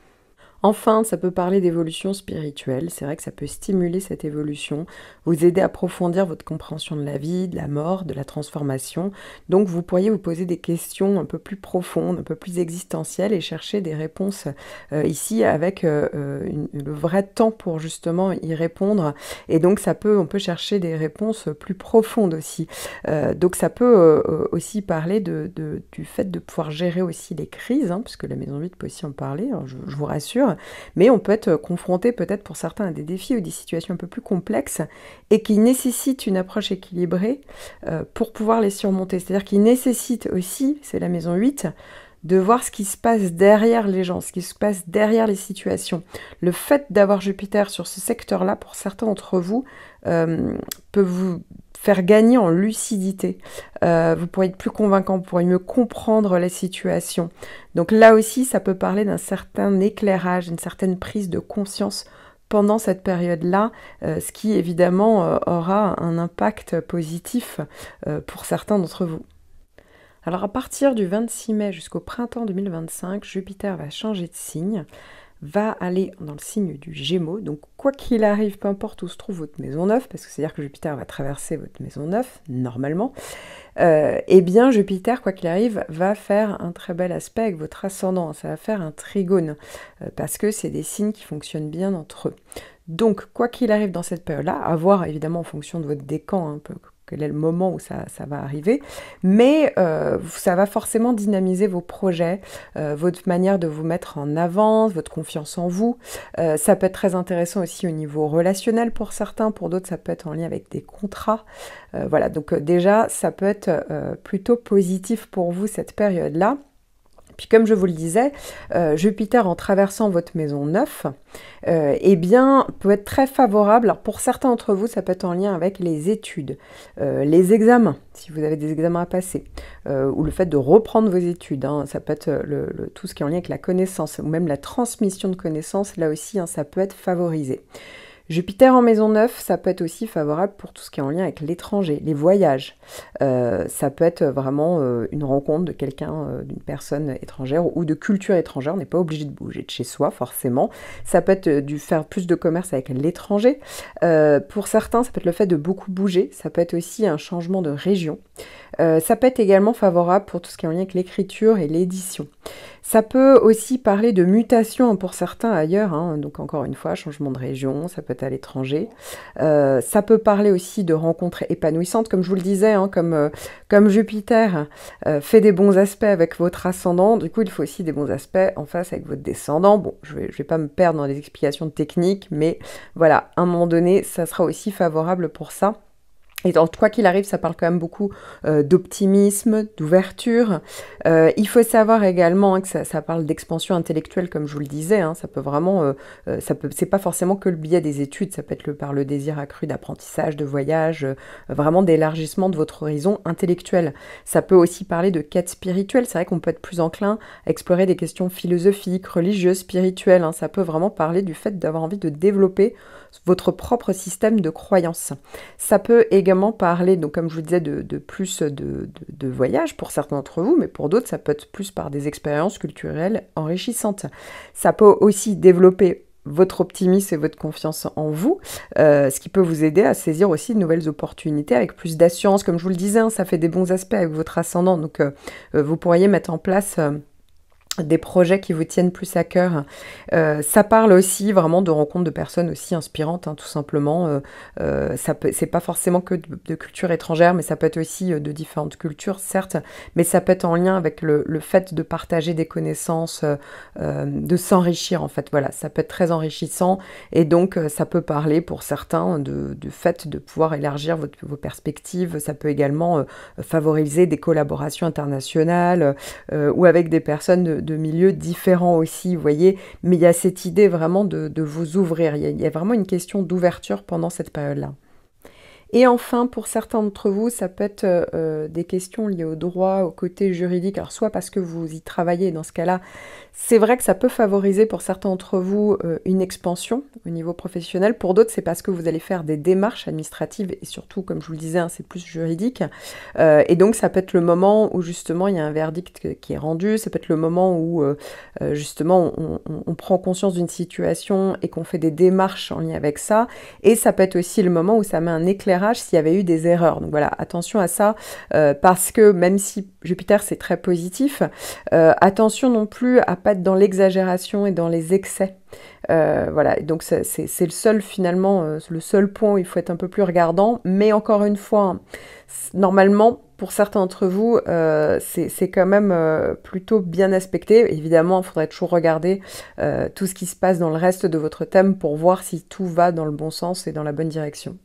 A: Enfin, ça peut parler d'évolution spirituelle, c'est vrai que ça peut stimuler cette évolution, vous aider à approfondir votre compréhension de la vie, de la mort, de la transformation. Donc vous pourriez vous poser des questions un peu plus profondes, un peu plus existentielles et chercher des réponses ici avec le vrai temps pour justement y répondre. Et donc on peut chercher des réponses plus profondes aussi. Donc ça peut aussi parler du fait de pouvoir gérer aussi les crises, hein, puisque la maison 8 peut aussi en parler, hein, je vous rassure. Mais on peut être confronté peut-être pour certains à des défis ou des situations un peu plus complexes et qui nécessitent une approche équilibrée pour pouvoir les surmonter. C'est-à-dire qu'ils nécessitent aussi, c'est la maison 8, de voir ce qui se passe derrière les gens, ce qui se passe derrière les situations. Le fait d'avoir Jupiter sur ce secteur-là, pour certains d'entre vous, peut vous faire gagner en lucidité. Vous pourrez être plus convaincant, vous pourrez mieux comprendre la situation. Donc là aussi, ça peut parler d'un certain éclairage, une certaine prise de conscience pendant cette période-là, ce qui évidemment aura un impact positif pour certains d'entre vous. Alors à partir du 26 mai jusqu'au printemps 2025, Jupiter va changer de signe, va aller dans le signe du Gémeaux. Donc quoi qu'il arrive, peu importe où se trouve votre maison 9, parce que c'est-à-dire que Jupiter va traverser votre maison 9, normalement, eh bien Jupiter, quoi qu'il arrive, va faire un très bel aspect avec votre ascendant. Ça va faire un trigone, parce que c'est des signes qui fonctionnent bien entre eux. Donc quoi qu'il arrive dans cette période-là, à voir évidemment en fonction de votre décan, un peu quel est le moment où ça va arriver, mais ça va forcément dynamiser vos projets, votre manière de vous mettre en avant, votre confiance en vous. Ça peut être très intéressant aussi au niveau relationnel pour certains, pour d'autres ça peut être en lien avec des contrats. Voilà, donc déjà ça peut être plutôt positif pour vous cette période-là. Puis comme je vous le disais, Jupiter en traversant votre maison 9, eh bien, peut être très favorable. Alors pour certains d'entre vous, ça peut être en lien avec les études, les examens, si vous avez des examens à passer, ou le fait de reprendre vos études. Hein, ça peut être tout ce qui est en lien avec la connaissance, ou même la transmission de connaissances, là aussi, hein, ça peut être favorisé. Jupiter en maison 9, ça peut être aussi favorable pour tout ce qui est en lien avec l'étranger, les voyages. Ça peut être vraiment une rencontre de quelqu'un, d'une personne étrangère ou de culture étrangère. On n'est pas obligé de bouger de chez soi, forcément. Ça peut être du faire plus de commerce avec l'étranger. Pour certains, ça peut être le fait de beaucoup bouger. Ça peut être aussi un changement de région. Ça peut être également favorable pour tout ce qui est en lien avec l'écriture et l'édition. Ça peut aussi parler de mutation pour certains ailleurs, hein, donc encore une fois, changement de région, ça peut être à l'étranger. Ça peut parler aussi de rencontres épanouissantes, comme je vous le disais, hein, comme Jupiter fait des bons aspects avec votre ascendant, du coup il faut aussi des bons aspects en face avec votre descendant. Bon, je vais pas me perdre dans les explications techniques, mais voilà, à un moment donné, ça sera aussi favorable pour ça. Et donc, quoi qu'il arrive, ça parle quand même beaucoup d'optimisme, d'ouverture. Il faut savoir également hein, que ça parle d'expansion intellectuelle, comme je vous le disais. Hein, ça peut vraiment, c'est pas forcément que le biais des études. Ça peut être par le désir accru d'apprentissage, de voyage, vraiment d'élargissement de votre horizon intellectuel. Ça peut aussi parler de quête spirituelle. C'est vrai qu'on peut être plus enclin à explorer des questions philosophiques, religieuses, spirituelles. Hein. Ça peut vraiment parler du fait d'avoir envie de développer votre propre système de croyances. Ça peut également parler, donc comme je vous disais, de plus de voyages pour certains d'entre vous, mais pour d'autres, ça peut être plus par des expériences culturelles enrichissantes. Ça peut aussi développer votre optimisme et votre confiance en vous, ce qui peut vous aider à saisir aussi de nouvelles opportunités avec plus d'assurance. Comme je vous le disais, hein, ça fait des bons aspects avec votre ascendant, donc vous pourriez mettre en place des projets qui vous tiennent plus à cœur. Ça parle aussi vraiment de rencontres de personnes aussi inspirantes, hein, tout simplement. C'est pas forcément que de culture étrangère, mais ça peut être aussi de différentes cultures, certes, mais ça peut être en lien avec le fait de partager des connaissances, de s'enrichir en fait. Voilà, ça peut être très enrichissant et donc ça peut parler pour certains de fait de pouvoir élargir vos perspectives. Ça peut également favoriser des collaborations internationales ou avec des personnes de milieux différents aussi, vous voyez. Mais il y a cette idée vraiment de vous ouvrir. Il y a vraiment une question d'ouverture pendant cette période-là. Et enfin, pour certains d'entre vous, ça peut être des questions liées au droit, au côté juridique. Alors, soit parce que vous y travaillez, dans ce cas-là, c'est vrai que ça peut favoriser pour certains d'entre vous une expansion au niveau professionnel. Pour d'autres, c'est parce que vous allez faire des démarches administratives et surtout, comme je vous le disais, hein, c'est plus juridique. Et donc, ça peut être le moment où justement il y a un verdict qui est rendu. Ça peut être le moment où justement on prend conscience d'une situation et qu'on fait des démarches en lien avec ça. Et ça peut être aussi le moment où ça met un éclairage s'il y avait eu des erreurs. Donc voilà, attention à ça, parce que même si Jupiter c'est très positif, attention non plus à pas être dans l'exagération et dans les excès. Voilà, donc c'est le seul finalement, le seul point où il faut être un peu plus regardant, mais encore une fois, hein, normalement, pour certains d'entre vous, c'est quand même plutôt bien aspecté. Évidemment, il faudrait toujours regarder tout ce qui se passe dans le reste de votre thème pour voir si tout va dans le bon sens et dans la bonne direction.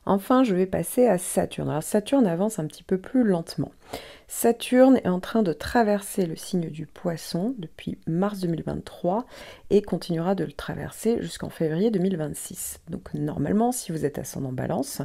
A: Enfin, je vais passer à Saturne. Alors Saturne avance un petit peu plus lentement. Saturne est en train de traverser le signe du Poisson depuis mars 2023 et continuera de le traverser jusqu'en février 2026. Donc normalement, si vous êtes ascendant Balance,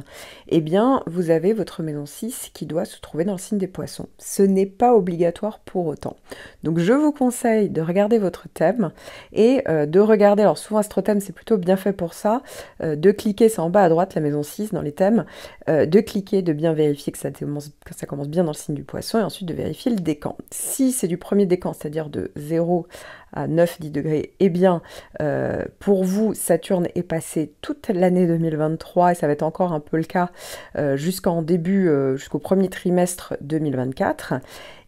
A: eh bien vous avez votre maison 6 qui doit se trouver dans le signe des Poissons. Ce n'est pas obligatoire pour autant. Donc je vous conseille de regarder votre thème et de regarder, alors souvent Astrothème c'est plutôt bien fait pour ça, de cliquer, c'est en bas à droite la maison 6 dans les thèmes, de cliquer, de bien vérifier que ça commence bien dans le signe du Poisson et ensuite de vérifier le décan. Si c'est du premier décan, c'est-à-dire de 0 à 9-10 degrés, eh bien, pour vous, Saturne est passé toute l'année 2023 et ça va être encore un peu le cas jusqu'au premier trimestre 2024.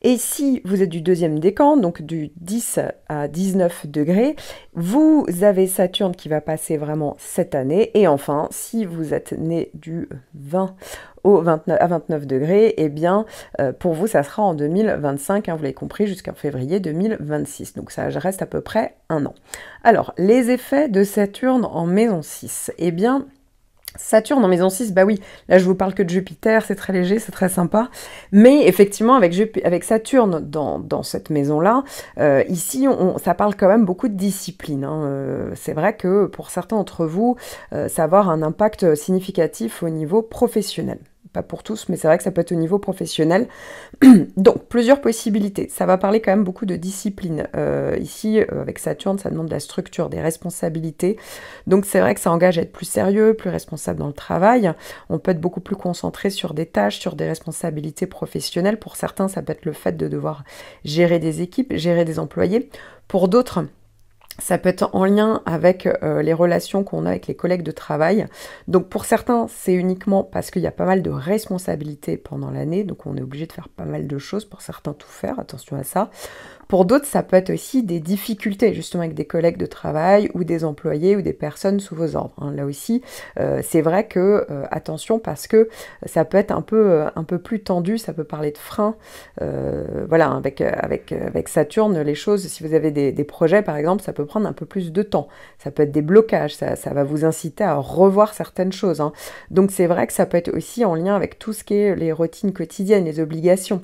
A: Et si vous êtes du deuxième décan, donc du 10 à 19 degrés, vous avez Saturne qui va passer vraiment cette année. Et enfin, si vous êtes né du 20 à 29 degrés, eh bien, pour vous, ça sera en 2025, hein, vous l'avez compris, jusqu'en février 2026. Donc ça reste à peu près un an. Alors, les effets de Saturne en maison 6, eh bien, Saturne en maison 6, bah oui, là je vous parle que de Jupiter, c'est très léger, c'est très sympa, mais effectivement avec Saturne dans cette maison-là, ici ça parle quand même beaucoup de discipline, hein. C'est vrai que pour certains d'entre vous, ça va avoir un impact significatif au niveau professionnel. Pas pour tous, mais c'est vrai que ça peut être au niveau professionnel. Donc, plusieurs possibilités. Ça va parler quand même beaucoup de discipline. Ici, avec Saturne, ça demande de la structure, des responsabilités. Donc, c'est vrai que ça engage à être plus sérieux, plus responsable dans le travail. On peut être beaucoup plus concentré sur des tâches, sur des responsabilités professionnelles. Pour certains, ça peut être le fait de devoir gérer des équipes, gérer des employés. Pour d'autres, ça peut être en lien avec les relations qu'on a avec les collègues de travail. Donc pour certains, c'est uniquement parce qu'il y a pas mal de responsabilités pendant l'année, donc on est obligé de faire pas mal de choses, pour certains tout faire, attention à ça. Pour d'autres, ça peut être aussi des difficultés, justement avec des collègues de travail ou des employés ou des personnes sous vos ordres, hein. Là aussi, c'est vrai que, attention, parce que ça peut être un peu plus tendu, ça peut parler de frein. Voilà, avec Saturne, les choses, si vous avez des projets, par exemple, ça peut prendre un peu plus de temps. Ça peut être des blocages, ça va vous inciter à revoir certaines choses, hein. Donc c'est vrai que ça peut être aussi en lien avec tout ce qui est les routines quotidiennes, les obligations.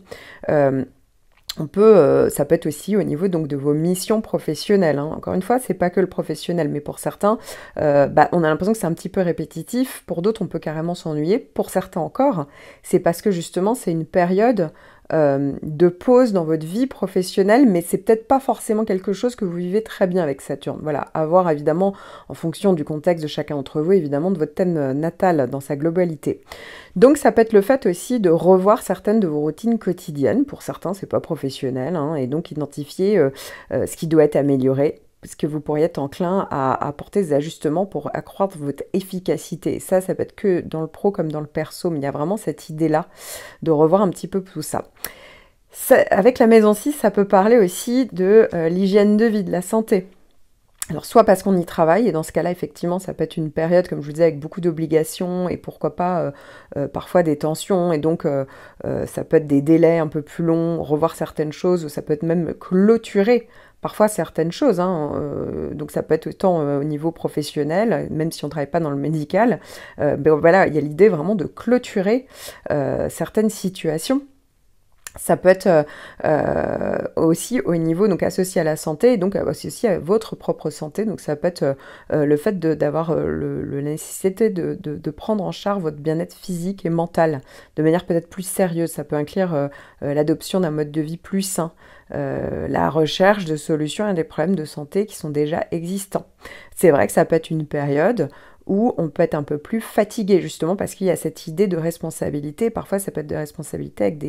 A: Ça peut être aussi au niveau donc de vos missions professionnelles, hein. Encore une fois, c'est pas que le professionnel, mais pour certains, on a l'impression que c'est un petit peu répétitif. Pour d'autres, on peut carrément s'ennuyer. Pour certains encore, c'est parce que justement, c'est une période de pause dans votre vie professionnelle, mais c'est peut-être pas forcément quelque chose que vous vivez très bien avec Saturne. Voilà, à voir évidemment en fonction du contexte de chacun d'entre vous, évidemment de votre thème natal dans sa globalité. Donc ça peut être le fait aussi de revoir certaines de vos routines quotidiennes. Pour certains, c'est pas professionnel, hein, et donc identifier ce qui doit être amélioré, parce que vous pourriez être enclin à apporter des ajustements pour accroître votre efficacité. Et ça peut être que dans le pro comme dans le perso, mais il y a vraiment cette idée-là de revoir un petit peu tout ça. Avec la maison 6, ça peut parler aussi de l'hygiène de vie, de la santé. Alors soit parce qu'on y travaille, et dans ce cas-là, effectivement, ça peut être une période, comme je vous disais, avec beaucoup d'obligations, et pourquoi pas parfois des tensions, et donc ça peut être des délais un peu plus longs, revoir certaines choses, ou ça peut être même clôturer parfois certaines choses, hein, donc ça peut être autant au niveau professionnel, même si on ne travaille pas dans le médical, ben voilà, il y a l'idée vraiment de clôturer certaines situations. Ça peut être aussi au niveau donc associé à la santé et donc aussi à votre propre santé. Donc ça peut être le fait d'avoir la nécessité de prendre en charge votre bien-être physique et mental de manière peut-être plus sérieuse. Ça peut inclure l'adoption d'un mode de vie plus sain, la recherche de solutions à des problèmes de santé qui sont déjà existants. C'est vrai que ça peut être une période où on peut être un peu plus fatigué, justement, parce qu'il y a cette idée de responsabilité. Parfois, ça peut être de responsabilité avec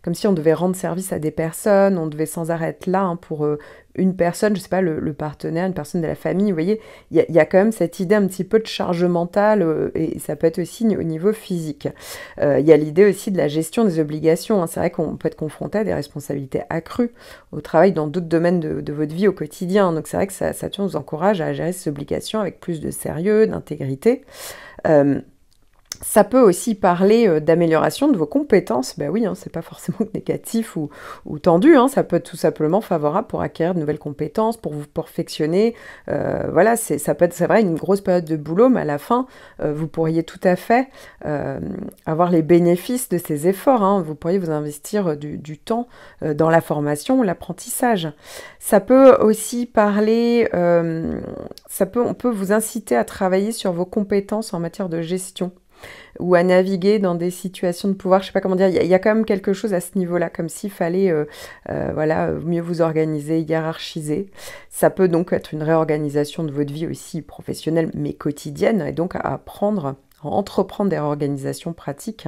A: comme si on devait rendre service à des personnes, on devait sans arrêt être là pour une personne, je sais pas, le partenaire, une personne de la famille. Vous voyez, il y a quand même cette idée un petit peu de charge mentale, et ça peut être aussi au niveau physique. Il y a l'idée aussi de la gestion des obligations, hein. C'est vrai qu'on peut être confronté à des responsabilités accrues au travail dans d'autres domaines de votre vie au quotidien. Donc c'est vrai que Saturne vous encourage à gérer ces obligations avec plus de sérieux, d'intégrité. Ça peut aussi parler d'amélioration de vos compétences. Ben oui, hein, c'est pas forcément négatif ou tendu, hein, ça peut être tout simplement favorable pour acquérir de nouvelles compétences, pour vous perfectionner. Voilà, ça peut être, c'est vrai, une grosse période de boulot, mais à la fin, vous pourriez tout à fait avoir les bénéfices de ces efforts, hein. Vous pourriez vous investir du temps dans la formation, l'apprentissage. Ça peut aussi parler, on peut vous inciter à travailler sur vos compétences en matière de gestion ou à naviguer dans des situations de pouvoir, je sais pas comment dire, il y a quand même quelque chose à ce niveau-là, comme s'il fallait voilà, mieux vous organiser, hiérarchiser. Ça peut donc être une réorganisation de votre vie aussi professionnelle, mais quotidienne, et donc à entreprendre des réorganisations pratiques.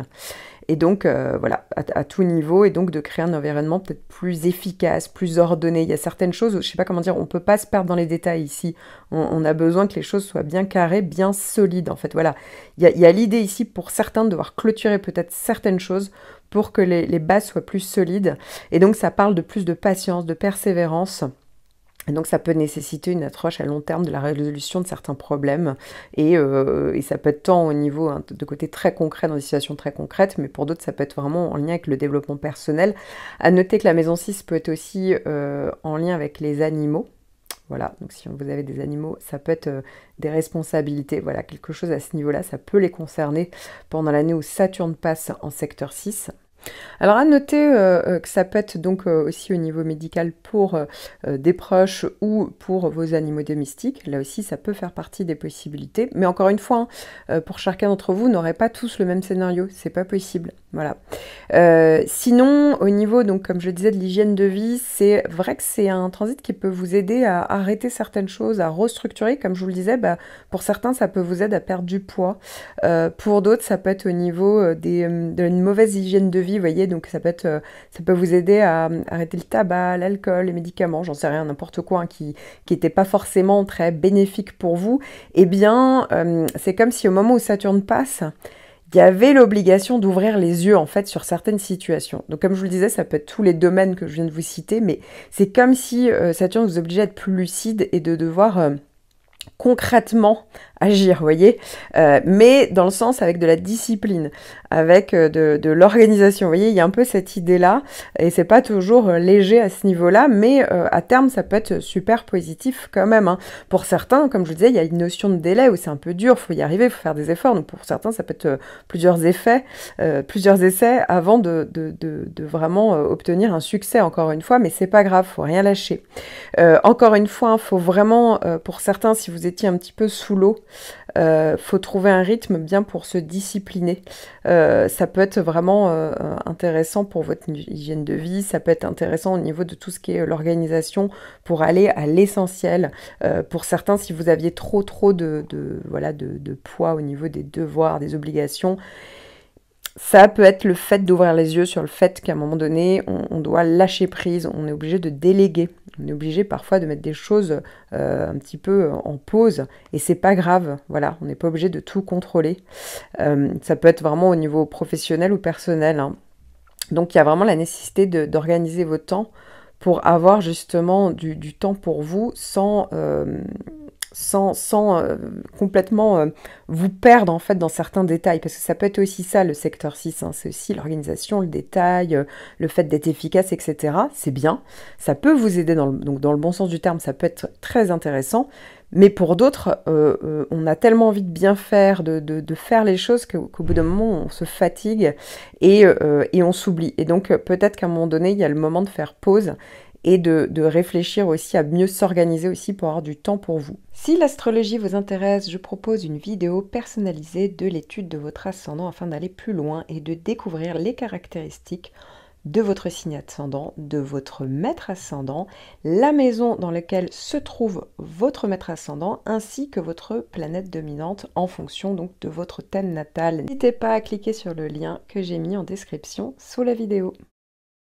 A: Et donc, voilà, à tout niveau, et donc de créer un environnement peut-être plus efficace, plus ordonné. Il y a certaines choses, je ne sais pas comment dire, on ne peut pas se perdre dans les détails ici. On a besoin que les choses soient bien carrées, bien solides, en fait. Voilà, il y a l'idée ici pour certains de devoir clôturer peut-être certaines choses pour que les bases soient plus solides. Et donc, ça parle de plus de patience, de persévérance. Et donc ça peut nécessiter une approche à long terme de la résolution de certains problèmes, et ça peut être tant au niveau de côté très concret, dans des situations très concrètes, mais pour d'autres ça peut être vraiment en lien avec le développement personnel. À noter que la maison 6 peut être aussi en lien avec les animaux. Voilà, donc si vous avez des animaux, ça peut être des responsabilités, voilà, quelque chose à ce niveau-là, ça peut les concerner pendant l'année où Saturne passe en secteur 6. Alors à noter que ça peut être donc aussi au niveau médical pour des proches ou pour vos animaux domestiques. Là aussi, ça peut faire partie des possibilités. Mais encore une fois, hein, pour chacun d'entre vous, n'aurez pas tous le même scénario. C'est pas possible. Voilà. Sinon, au niveau, donc comme je disais, de l'hygiène de vie, c'est vrai que c'est un transit qui peut vous aider à arrêter certaines choses, à restructurer. Comme je vous le disais, bah, pour certains, ça peut vous aider à perdre du poids. Pour d'autres, ça peut être au niveau d'une mauvaise hygiène de vie. Vous voyez, donc ça peut vous aider à arrêter le tabac, l'alcool, les médicaments, j'en sais rien, n'importe quoi, hein, qui n'était pas forcément très bénéfique pour vous. Eh bien, c'est comme si au moment où Saturne passe, il y avait l'obligation d'ouvrir les yeux en fait sur certaines situations. Donc comme je vous le disais, ça peut être tous les domaines que je viens de vous citer, mais c'est comme si Saturne vous obligeait à être plus lucide et de devoir concrètement agir, vous voyez, mais dans le sens avec de la discipline, avec de l'organisation, vous voyez, il y a un peu cette idée-là, et c'est pas toujours léger à ce niveau-là, mais à terme, ça peut être super positif quand même, hein. Pour certains, comme je vous disais, il y a une notion de délai où c'est un peu dur, il faut y arriver, il faut faire des efforts, donc pour certains, ça peut être plusieurs essais avant de vraiment obtenir un succès, encore une fois, mais c'est pas grave, faut rien lâcher. Encore une fois, il faut vraiment, pour certains, si vous étiez un petit peu sous l'eau, faut trouver un rythme bien pour se discipliner. Ça peut être vraiment intéressant pour votre hygiène de vie, ça peut être intéressant au niveau de tout ce qui est l'organisation pour aller à l'essentiel. Pour certains, si vous aviez trop de poids au niveau des devoirs, des obligations, ça peut être le fait d'ouvrir les yeux sur le fait qu'à un moment donné, on doit lâcher prise, on est obligé de déléguer. On est obligé parfois de mettre des choses un petit peu en pause, et c'est pas grave, voilà, on n'est pas obligé de tout contrôler. Ça peut être vraiment au niveau professionnel ou personnel, hein.
B: Donc il y a vraiment la nécessité d'organiser votre temps pour avoir justement du temps pour vous sans complètement vous perdre en fait dans certains détails, parce que ça peut être aussi ça le secteur 6, hein. C'est aussi l'organisation, le détail, le fait d'être efficace, etc. C'est bien, ça peut vous aider donc dans le bon sens du terme, ça peut être très intéressant, mais pour d'autres, on a tellement envie de bien faire, de faire les choses qu'au bout d'un moment, on se fatigue et on s'oublie. Et donc peut-être qu'à un moment donné, il y a le moment de faire pause et de réfléchir aussi à mieux s'organiser aussi pour avoir du temps pour vous. Si l'astrologie vous intéresse, je propose une vidéo personnalisée de l'étude de votre ascendant afin d'aller plus loin et de découvrir les caractéristiques de votre signe ascendant, de votre maître ascendant, la maison dans laquelle se trouve votre maître ascendant, ainsi que votre planète dominante en fonction donc de votre thème natal. N'hésitez pas à cliquer sur le lien que j'ai mis en description sous la vidéo.